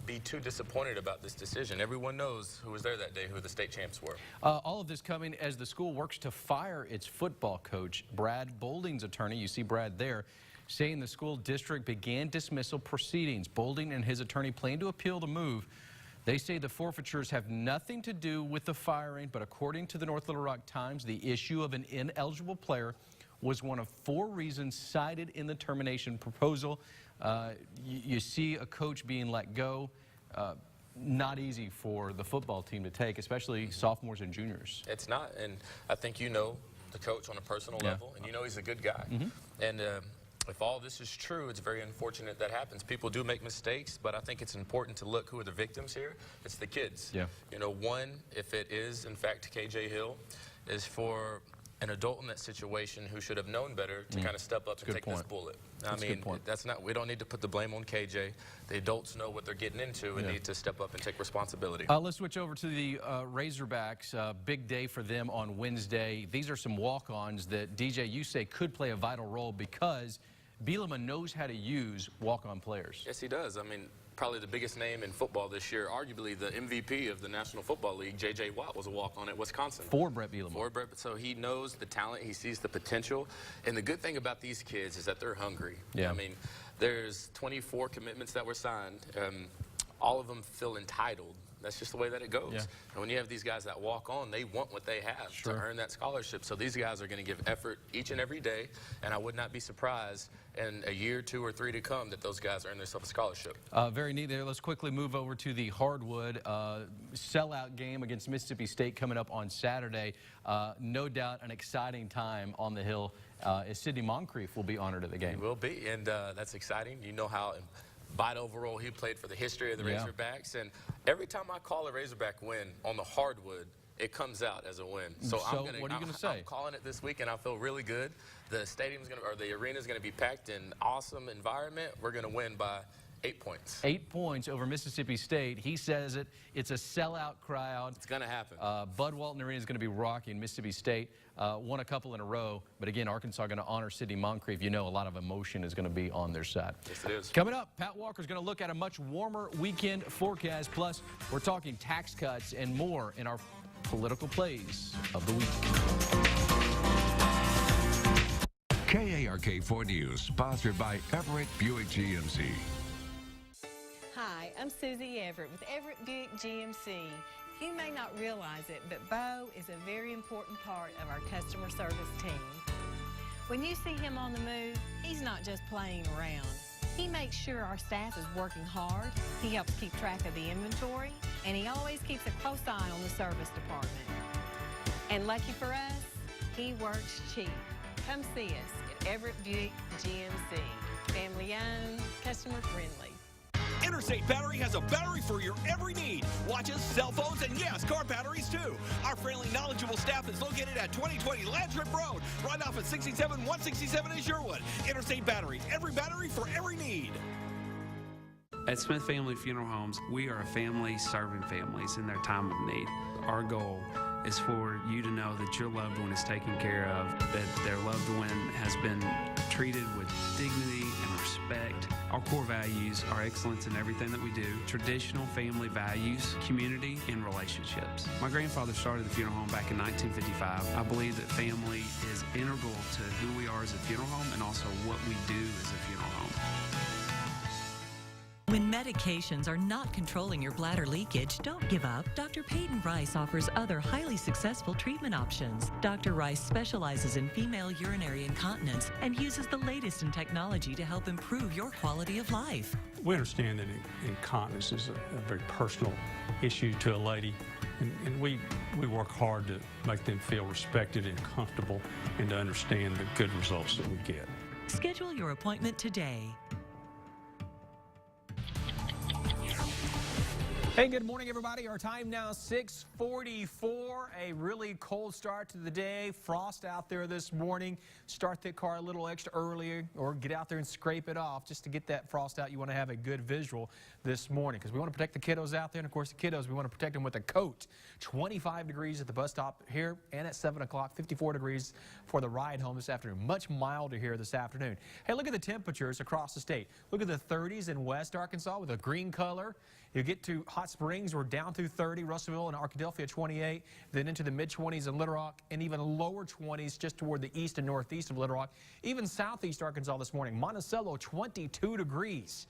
Speaker 6: be too disappointed about this decision. Everyone knows who was there that day, who the state champs were.
Speaker 3: All of this coming as the school works to fire its football coach. Brad Bolding's attorney, you see Brad there, saying the school district began dismissal proceedings. Bolding and his attorney plan to appeal the move. They say the forfeitures have nothing to do with the firing, but according to the North Little Rock Times, the issue of an ineligible player was one of 4 reasons cited in the termination proposal. You see a coach being let go. Not easy for the football team to take, especially sophomores and juniors.
Speaker 6: It's not, and I think you know the coach on a personal level, and you know he's a good guy. And if all this is true, it's very unfortunate that happens. People do make mistakes, but I think it's important to look who are the victims here. It's the kids.
Speaker 3: Yeah.
Speaker 6: One, if it is, in fact, KJ Hill, is for an adult in that situation who should have known better to kind of step up and take this bullet. I mean, we don't need to put the blame on KJ. The adults know what they're getting into and need to step up and take responsibility.
Speaker 3: Let's switch over to the Razorbacks. Big day for them on Wednesday. These are some walk-ons that, DJ, you say could play a vital role because Bielema knows how to use walk-on players.
Speaker 6: Yes, he does. I mean, probably the biggest name in football this year, arguably the MVP of the National Football League, J.J. Watt, was a walk-on at Wisconsin.
Speaker 3: For Brett Bielema.
Speaker 6: So he knows the talent, he sees the potential. And the good thing about these kids is that they're hungry.
Speaker 3: Yeah.
Speaker 6: I mean, there's 24 commitments that were signed. All of them feel entitled. That's just the way that it goes.
Speaker 3: Yeah.
Speaker 6: And when you have these guys that walk on, they want what they have to earn that scholarship. So these guys are going to give effort each and every day, and I would not be surprised in a year, 2 or 3 to come that those guys earn themselves a scholarship.
Speaker 3: Very neat there. Let's quickly move over to the hardwood sellout game against Mississippi State coming up on Saturday. No doubt an exciting time on the Hill as Sidney Moncrief will be honored at the game.
Speaker 6: He will be, and that's exciting. You know how vital role he played for the history of the Razorbacks, and every time I call a Razorback win on the hardwood, it comes out as a win. So
Speaker 3: what are you going to say?
Speaker 6: I'm calling it this week, and I feel really good. The stadium's going to, or the arena's going to be packed in awesome environment. We're going to win by 8 points.
Speaker 3: 8 points over Mississippi State. He says it. It's a sellout crowd.
Speaker 6: It's going to happen.
Speaker 3: Bud Walton Arena is going to be rocking. Mississippi State won a couple in a row. But again, Arkansas going to honor Sidney Moncrief. You know a lot of emotion is going to be on their side.
Speaker 6: Yes, it is.
Speaker 3: Coming up, Pat Walker's going to look at a much warmer weekend forecast. Plus, we're talking tax cuts and more in our political plays of the week.
Speaker 2: KARK4 News, sponsored by Everett Buick GMC.
Speaker 9: Hi, I'm Susie Everett with Everett Buick GMC. You may not realize it, but Bo is a very important part of our customer service team. When you see him on the move, he's not just playing around. He makes sure our staff is working hard, he helps keep track of the inventory, and he always keeps a close eye on the service department. And lucky for us, he works cheap. Come see us at Everett Buick GMC. Family owned, customer friendly.
Speaker 11: Interstate Battery has a battery for your every need. Watches, cell phones, and yes, car batteries too. Our friendly, knowledgeable staff is located at 2020 Landstrip Road, right off at 167 in Sherwood. Interstate Battery, every battery for every need.
Speaker 13: At Smith Family Funeral Homes, we are a family serving families in their time of need. Our goal is for you to know that your loved one is taken care of, that their loved one has been treated with dignity and respect. Our core values are excellence in everything that we do, traditional family values, community, and relationships. My grandfather started the funeral home back in 1955. I believe that family is integral to who we are as a funeral home and also what we do as a funeral home.
Speaker 12: When medications are not controlling your bladder leakage, don't give up. Dr. Peyton Rice offers other highly successful treatment options. Dr. Rice specializes in female urinary incontinence and uses the latest in technology to help improve your quality of life.
Speaker 14: We understand that incontinence is a very personal issue to a lady, and we work hard to make them feel respected and comfortable and to understand the good results that we get.
Speaker 12: Schedule your appointment today.
Speaker 4: Hey, good morning, everybody. Our time now 6:44. A really cold start to the day. Frost out there this morning. Start the car a little extra earlier or get out there and scrape it off just to get that frost out. You want to have a good visual this morning because we want to protect the kiddos out there. And, of course, the kiddos, we want to protect them with a coat. 25 degrees at the bus stop here and at 7 o'clock. 54 degrees for the ride home this afternoon. Much milder here this afternoon. Hey, look at the temperatures across the state. Look at the 30s in West Arkansas with a green color. You get to Hot Springs, we're down through 30, Russellville and Arkadelphia 28, then into the mid-20s in Little Rock, and even lower 20s just toward the east and northeast of Little Rock. Even southeast Arkansas this morning, Monticello 22 degrees.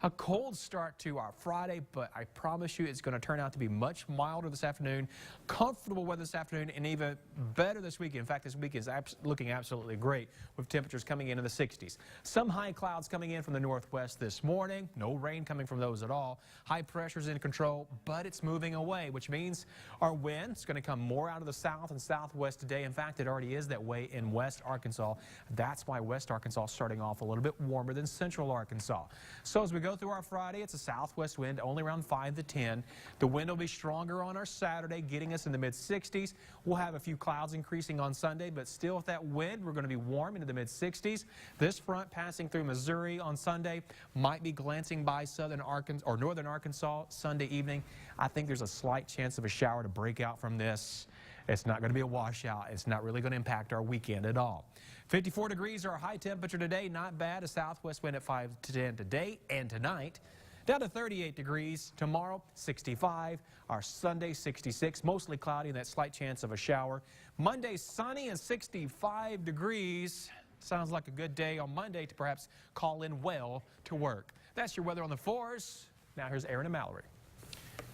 Speaker 4: A cold start to our Friday, but I promise you it's going to turn out to be much milder this afternoon. Comfortable weather this afternoon and even better this weekend. In fact, this week is looking absolutely great with temperatures coming into the 60s. Some high clouds coming in from the northwest this morning. No rain coming from those at all. High pressure's in control, but it's moving away, which means our wind's going to come more out of the south and southwest today. In fact, it already is that way in West Arkansas. That's why West Arkansas is starting off a little bit warmer than Central Arkansas. So as we go through our Friday, it's a southwest wind only around 5 to 10. The wind will be stronger on our Saturday, getting us in the mid-60s. We'll have a few clouds increasing on Sunday, but still with that wind, we're going to be warm into the mid-60s. This front passing through Missouri on Sunday might be glancing by southern Arkansas or northern Arkansas Sunday evening. I think there's a slight chance of a shower to break out from this. It's not going to be a washout. It's not really going to impact our weekend at all. 54 degrees our high temperature today. Not bad. A southwest wind at 5 to 10 today and tonight. Down to 38 degrees tomorrow, 65. Our Sunday, 66. Mostly cloudy and that slight chance of a shower. Monday, sunny and 65 degrees. Sounds like a good day on Monday to perhaps call in well to work. That's your weather on the 4s. Now here's Aaron and Mallory.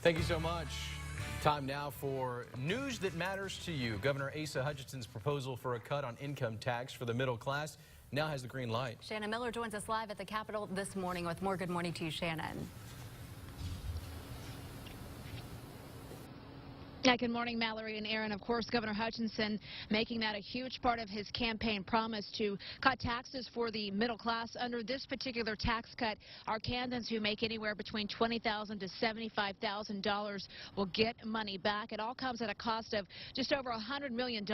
Speaker 3: Thank you so much. Time now for news that matters to you. Governor Asa Hutchinson's proposal for a cut on income tax for the middle class now has the green light.
Speaker 5: Shannon Miller joins us live at the Capitol this morning with more. Good morning to you, Shannon.
Speaker 15: Yeah, good morning, Mallory and Aaron. Of course, Governor Hutchinson making that a huge part of his campaign promise to cut taxes for the middle class. Under this particular tax cut, Arkansans who make anywhere between $20,000 to $75,000 will get money back. It all comes at a cost of just over $100 million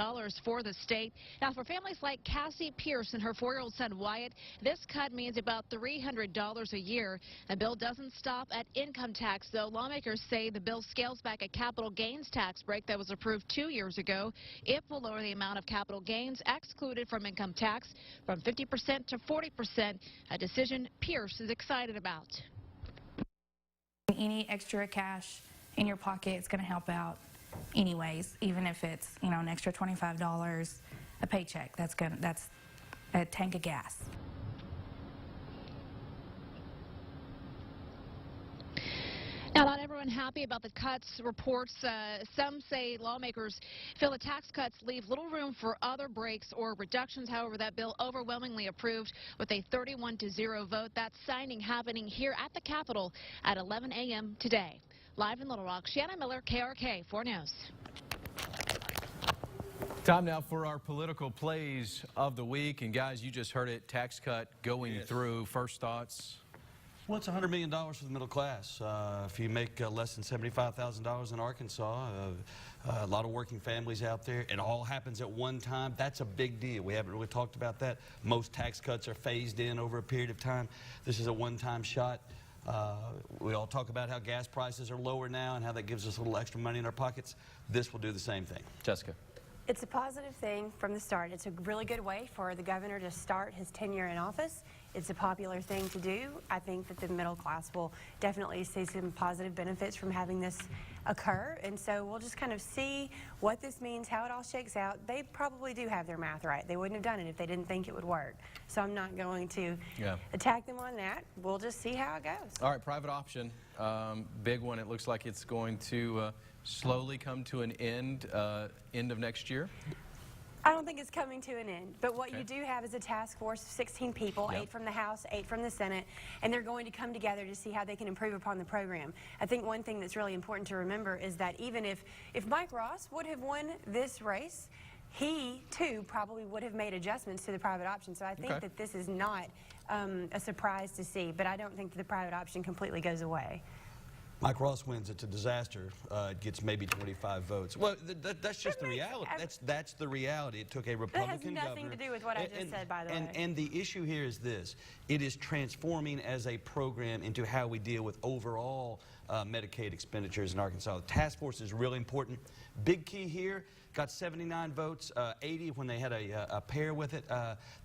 Speaker 15: for the state. Now, for families like Cassie Pierce and her 4-year-old son Wyatt, this cut means about $300 a year. The bill doesn't stop at income tax, though. Lawmakers say the bill scales back a capital gains tax break that was approved 2 years ago. It will lower the amount of capital gains excluded from income tax from 50% to 40%, a decision Pierce is excited about.
Speaker 22: Any extra cash in your pocket is going to help out anyways, even if it's, you know, an extra $25 a paycheck. That's a tank of gas.
Speaker 15: Now, not everyone happy about the cuts. Reports, some say lawmakers feel the tax cuts leave little room for other breaks or reductions. However, that bill overwhelmingly approved with a 31-0 vote. That signing happening here at the Capitol at 11 a.m. today. Live in Little Rock, Shannon Miller, KARK 4 News.
Speaker 3: Time now for our political plays of the week. And guys, you just heard it, tax cut going through. First thoughts?
Speaker 23: Well, it's $100 million for the middle class. If you make less than $75,000 in Arkansas, a lot of working families out there, it all happens at one time. That's a big deal. We haven't really talked about that. Most tax cuts are phased in over a period of time. This is a one-time shot. We all talk about how gas prices are lower now and how that gives us a little extra money in our pockets. This will do the same thing.
Speaker 3: Jessica.
Speaker 1: It's a positive thing from the start. It's a really good way for the governor to start his tenure in office. It's a popular thing to do. I think that the middle class will definitely see some positive benefits from having this occur. And so we'll just kind of see what this means, how it all shakes out. They probably do have their math right. They wouldn't have done it if they didn't think it would work. So I'm not going to attack them on that. We'll just see how it goes.
Speaker 3: All right, private option, big one. It looks like it's going to slowly come to an end, end of next year.
Speaker 1: I don't think it's coming to an end, but what you do have is a task force of 16 people, 8 from the House, 8 from the Senate, and they're going to come together to see how they can improve upon the program. I think one thing that's really important to remember is that even if Mike Ross would have won this race, he too probably would have made adjustments to the private option. So I think that this is not a surprise to see, but I don't think that the private option completely goes away.
Speaker 23: Mike Ross wins, it's a disaster. It gets maybe 25 votes. Well, that's just the reality. That's the reality. It took a Republican governor.
Speaker 1: That has nothing to do with what I just said, by the way.
Speaker 23: And the issue here is this. It is transforming as a program into how we deal with overall Medicaid expenditures in Arkansas. The task force is really important. Big key here, got 79 votes, 80 when they had a pair with it.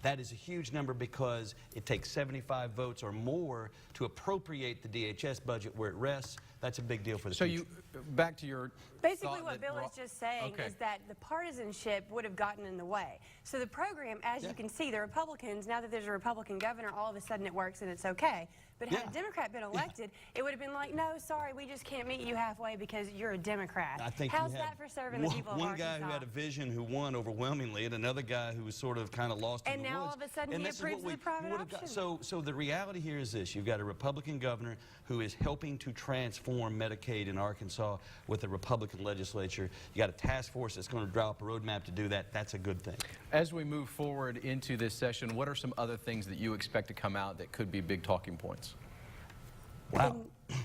Speaker 23: That is a huge number because it takes 75 votes or more to appropriate the DHS budget where it rests. That's a big deal for the future.
Speaker 3: Back to your
Speaker 1: Basically what Bill is just saying is that the partisanship would have gotten in the way. So the program, as you can see, the Republicans, now that there's a Republican governor, all of a sudden it works and it's okay. But had a Democrat been elected, it would have been like, no, sorry, we just can't meet you halfway because you're a Democrat.
Speaker 23: I think
Speaker 1: how's that for serving the people of
Speaker 23: One
Speaker 1: Arkansas?
Speaker 23: guy who had a vision who won overwhelmingly, and another guy who was sort of kind of lost in the woods.
Speaker 1: And now all of a sudden he approves of the private option.
Speaker 23: So the reality here is this. You've got a Republican governor who is helping to transform Medicaid in Arkansas with a Republican legislature. You got a task force that's going to draw up a roadmap to do that. That's a good thing.
Speaker 3: As we move forward into this session, what are some other things that you expect to come out that could be big talking points?
Speaker 23: Wow.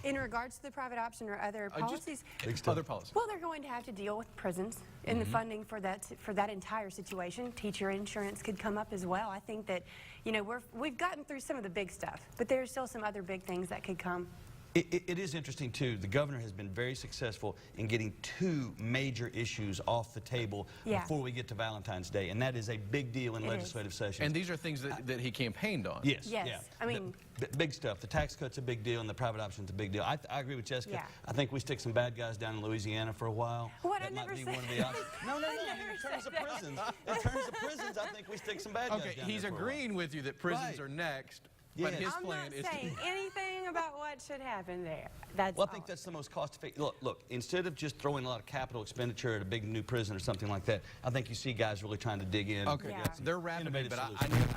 Speaker 1: In regards to the private option or other policies?
Speaker 3: Other policies.
Speaker 1: Well, they're going to have to deal with prisons and the funding for that entire situation. Teacher insurance could come up as well. I think that, you know, we've gotten through some of the big stuff, but there's still some other big things that could come.
Speaker 23: It is interesting, too. The governor has been very successful in getting 2 major issues off the table before we get to Valentine's Day, and that is a big deal in legislative sessions.
Speaker 3: And these are things that he campaigned on.
Speaker 23: Yes.
Speaker 1: Yes. I mean,
Speaker 23: big stuff. The tax cut's a big deal, and the private option's a big deal. I agree with Jessica.
Speaker 1: Yeah.
Speaker 23: I think we stick some bad guys down in Louisiana for a while.
Speaker 1: What?
Speaker 23: That
Speaker 1: I
Speaker 23: might
Speaker 1: never
Speaker 23: be
Speaker 1: said
Speaker 23: one of the options. No.
Speaker 1: I
Speaker 23: In
Speaker 1: never
Speaker 23: terms of
Speaker 1: said
Speaker 23: prisons, I think we stick some bad guys down there
Speaker 3: he's
Speaker 23: for a while.
Speaker 3: agreeing with you that prisons are next. But his plan is
Speaker 1: I'm not saying anything about what should happen there. That's
Speaker 23: I think that's the most cost-effective. Look, instead of just throwing a lot of capital expenditure at a big new prison or something like that, I think you see guys really trying to dig in.
Speaker 3: Okay, they're wrapping it, but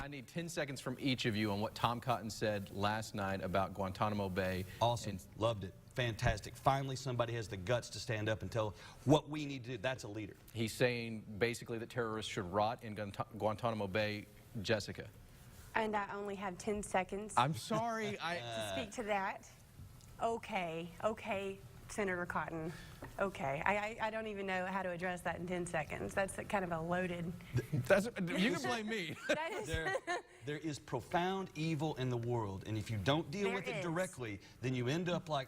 Speaker 3: I need 10 seconds from each of you on what Tom Cotton said last night about Guantanamo Bay.
Speaker 23: Awesome. Loved it. Fantastic. Finally, somebody has the guts to stand up and tell what we need to do. That's a leader.
Speaker 3: He's saying basically that terrorists should rot in Guantanamo Bay. Jessica.
Speaker 1: And I only have 10 seconds.
Speaker 3: I'm sorry.
Speaker 1: To speak to that. Okay, Senator Cotton. Okay, I don't even know how to address that in 10 seconds. That's kind of a loaded.
Speaker 3: You can blame me.
Speaker 23: There is profound evil in the world, and if you don't deal with it directly, then you end up like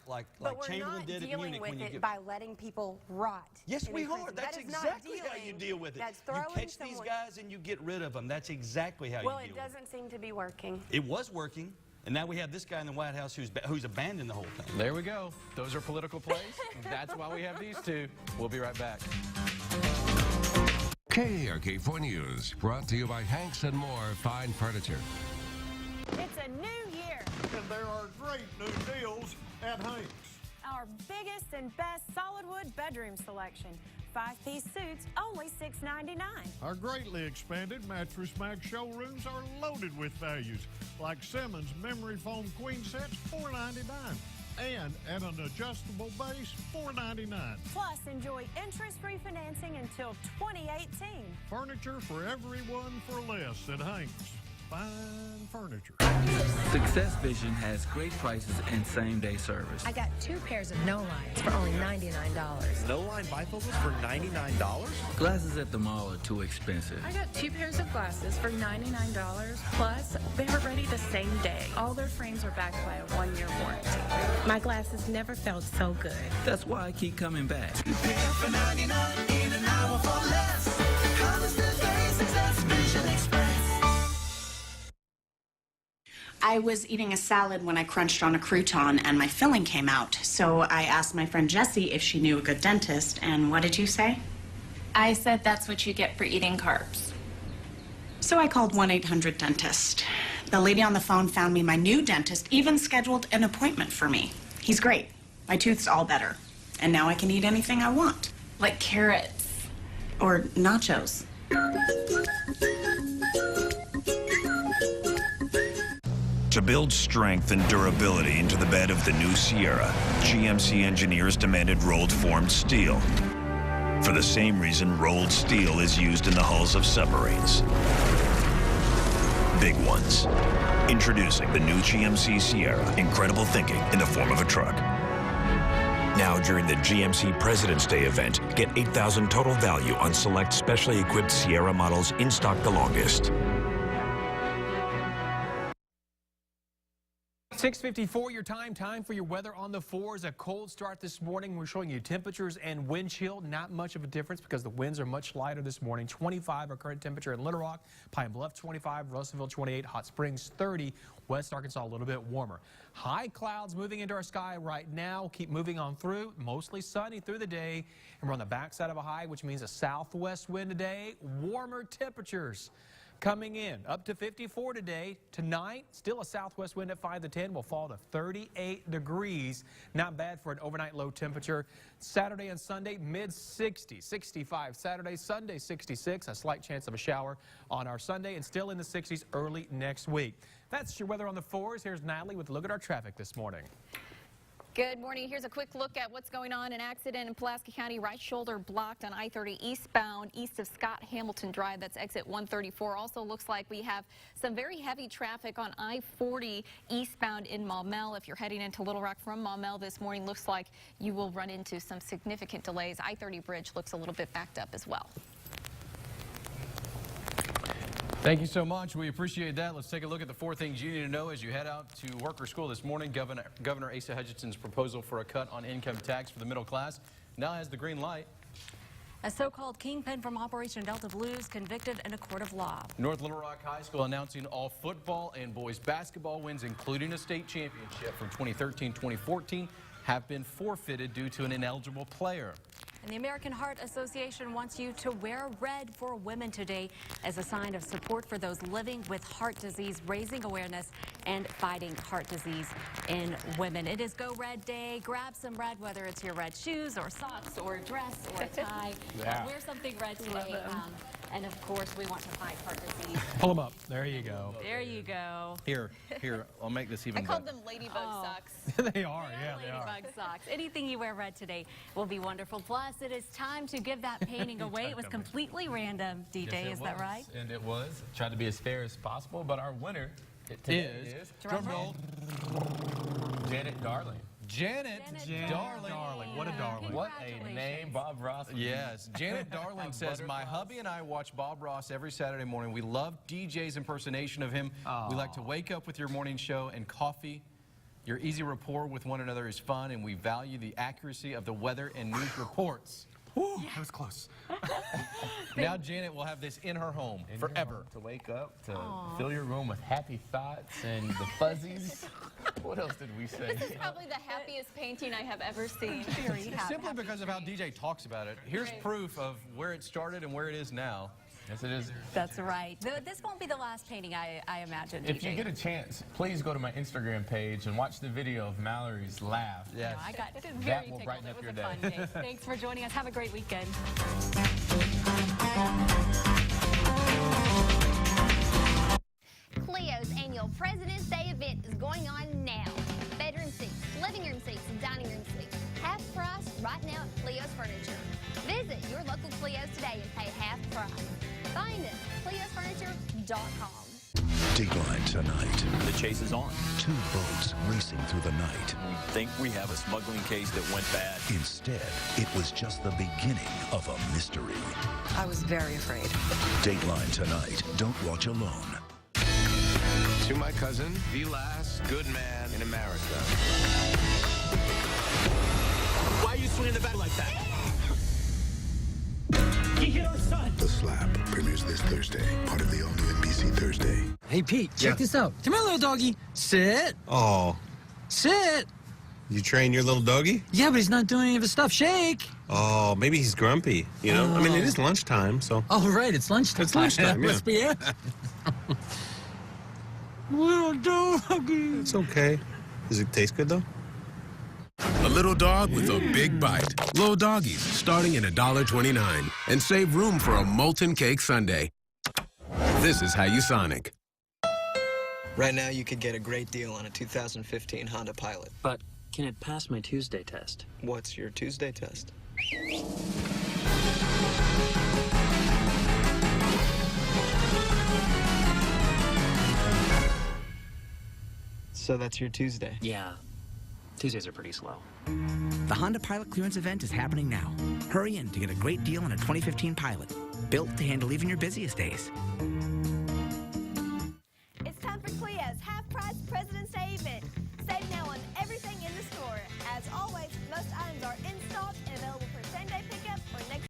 Speaker 23: Chamberlain did at Munich.
Speaker 1: But we're not dealing with it by letting people rot.
Speaker 23: Yes, we
Speaker 1: prison.
Speaker 23: are. That's exactly how you deal with it.
Speaker 1: That's
Speaker 23: you
Speaker 1: throwing
Speaker 23: catch these guys and you get rid of them. That's exactly how you deal with it.
Speaker 1: Well, it doesn't seem to be working.
Speaker 23: It was working. And now we have this guy in the White House who's abandoned the whole thing.
Speaker 3: There we go. Those are political plays. That's why we have these two. We'll be right back.
Speaker 2: KARK 4 News, brought to you by Hanks and More Fine Furniture.
Speaker 7: It's a new year.
Speaker 8: And there are great new deals at Hanks.
Speaker 7: Our biggest and best solid wood bedroom selection. 5-piece suits, only $6.99.
Speaker 8: Our greatly expanded Mattress Max showrooms are loaded with values, like Simmons memory foam queen sets, $4.99. And at an adjustable base, $4.99.
Speaker 7: Plus, enjoy interest-free financing until 2018.
Speaker 8: Furniture for everyone for less at Hanks. fine furniture.
Speaker 10: Success Vision has great prices and same-day service.
Speaker 16: I got 2 pairs of no lines for only $99.
Speaker 10: No line bifocals for $99? Glasses at the mall are too expensive.
Speaker 18: I got 2 pairs of glasses for $99. Plus, they were ready the same day. All their frames are backed by a 1-year warranty.
Speaker 16: My glasses never felt so good.
Speaker 10: That's why I keep coming back.
Speaker 17: For 99 in an hour for less. Colors the basics, that's Vision Express.
Speaker 19: I was eating a salad when I crunched on a crouton and my filling came out. So I asked my friend Jessie if she knew a good dentist, and what did you say?
Speaker 25: I said that's what you get for eating carbs.
Speaker 19: So I called 1-800-DENTIST. The lady on the phone found me my new dentist, even scheduled an appointment for me. He's great. My tooth's all better. And now I can eat anything I want.
Speaker 25: Like carrots.
Speaker 19: Or nachos.
Speaker 26: To build strength and durability into the bed of the new Sierra, GMC engineers demanded rolled formed steel. For the same reason rolled steel is used in the hulls of submarines. Big ones. Introducing the new GMC Sierra, incredible thinking in the form of a truck. Now during the GMC President's Day event, get $8,000 total value on select specially equipped Sierra models in stock the longest.
Speaker 4: 6:54 your time for your weather on the 4s. A cold start this morning. We're showing you temperatures and wind chill. Not much of a difference because the winds are much lighter this morning. 25 our current temperature in Little Rock, Pine Bluff 25, Russellville 28, Hot Springs 30, West Arkansas a little bit warmer. High clouds moving into our sky right now. Keep moving on through. Mostly sunny through the day. And we're on the backside of a high, which means a southwest wind today. Warmer temperatures coming in up to 54 today. Tonight, still a southwest wind at 5 to 10 will fall to 38 degrees. Not bad for an overnight low temperature. Saturday and Sunday, mid-60s, 65 Saturday, Sunday 66. A slight chance of a shower on our Sunday and still in the 60s early next week. That's your weather on the 4s. Here's Natalie with a look at our traffic this morning.
Speaker 27: Good morning. Here's a quick look at what's going on. An accident in Pulaski County, right shoulder blocked on I-30 eastbound, east of Scott Hamilton Drive. That's exit 134. Also looks like we have some very heavy traffic on I-40 eastbound in Maumelle. If you're heading into Little Rock from Maumelle this morning, looks like you will run into some significant delays. I-30 bridge looks a little bit backed up as well.
Speaker 3: Thank you so much. We appreciate that. Let's take a look at the 4 things you need to know as you head out to work or school this morning. Governor Asa Hutchinson's proposal for a cut on income tax for the middle class now has the green light.
Speaker 5: A so-called kingpin from Operation Delta Blues convicted in a court of law.
Speaker 3: North Little Rock High School announcing all football and boys basketball wins, including a state championship from 2013-2014, have been forfeited due to an ineligible player.
Speaker 5: And the American Heart Association wants you to wear red for women today as a sign of support for those living with heart disease, raising awareness and fighting heart disease in women. It is Go Red Day. Grab some red, whether it's your red shoes or socks or a dress or a tie.
Speaker 4: Yeah.
Speaker 5: Wear something red today. And of course, we want to fight heart disease.
Speaker 4: Pull them up. There you go.
Speaker 5: There you go.
Speaker 3: Here, I'll make this even
Speaker 27: I
Speaker 3: better.
Speaker 27: called them ladybug socks.
Speaker 4: They are, yeah, they are.
Speaker 5: Ladybug socks. Anything you wear red today will be wonderful. Plus, it is time to give that painting away. It was completely random, DJ,
Speaker 6: Yes,
Speaker 5: is that right?
Speaker 6: And it was. Tried to be as fair as possible, but our winner today is
Speaker 3: drum roll,
Speaker 6: Janet Darling.
Speaker 3: Janet Darling.
Speaker 4: What a darling.
Speaker 6: What a name, Bob Ross.
Speaker 3: Yes, Janet Darling says, my hubby and I watch Bob Ross every Saturday morning. We love DJ's impersonation of him. We like to wake up with your morning show and coffee. Your easy rapport with one another is fun, and we value the accuracy of the weather and news reports.
Speaker 4: Whew, that was close.
Speaker 3: Now Janet will have this in her home forever.
Speaker 6: To wake up, to fill your room with happy thoughts and the fuzzies. What else did we say?
Speaker 27: This is probably the happiest painting I have ever seen.
Speaker 3: Simply because of how DJ talks about it. Here's proof of where it started and where it is now.
Speaker 6: Yes, it is.
Speaker 5: That's right. This won't be the last painting, I imagine.
Speaker 6: If
Speaker 5: DJ.
Speaker 6: you get a chance, please go to my Instagram page and watch the video of Mallory's laugh.
Speaker 3: Yes.
Speaker 5: I got very
Speaker 6: That will
Speaker 5: tickled.
Speaker 6: brighten up
Speaker 5: It was
Speaker 6: your
Speaker 5: a
Speaker 6: day.
Speaker 5: fun day. Thanks for joining us. Have a great weekend.
Speaker 28: Clio's annual President's Day event is going on now. Bedroom seats, living room seats, and dining room seats. Half price right now at Clio's Furniture. Visit your local Clio's today and pay half price. Find us at cliosfurniture.com.
Speaker 2: Dateline tonight.
Speaker 9: The chase is on.
Speaker 2: Two boats racing through the night.
Speaker 9: We think we have a smuggling case that went bad.
Speaker 2: Instead, it was just the beginning of a mystery.
Speaker 11: I was very afraid.
Speaker 2: Dateline tonight. Don't watch alone.
Speaker 12: To my cousin, the last good man in America.
Speaker 13: Why are you swinging the bat like that?
Speaker 12: He hit our son.
Speaker 14: The Slap premieres this Thursday, part of the all-new NBC Thursday.
Speaker 20: Hey, Pete, check this out. Come here, little doggy. Sit.
Speaker 12: Oh.
Speaker 20: Sit.
Speaker 12: You train your little doggy?
Speaker 20: Yeah, but he's not doing any of his stuff. Shake.
Speaker 12: Oh, maybe he's grumpy, you know? I mean, it is lunchtime, so...
Speaker 20: Oh, right, it's lunchtime.
Speaker 12: It's lunchtime, yeah.
Speaker 20: Must be it. Little doggy.
Speaker 12: It's okay. Does it taste good, though?
Speaker 21: A little dog with a big bite. Little doggies, starting at $1.29. And save room for a molten cake sundae. This is how you Sonic.
Speaker 24: Right now, you could get a great deal on a 2015 Honda Pilot.
Speaker 29: But can it pass my Tuesday test?
Speaker 24: What's your Tuesday test? So that's your Tuesday?
Speaker 29: Yeah. Tuesdays are pretty slow.
Speaker 30: The Honda Pilot clearance event is happening now. Hurry in to get a great deal on a 2015 Pilot, built to handle even your busiest days.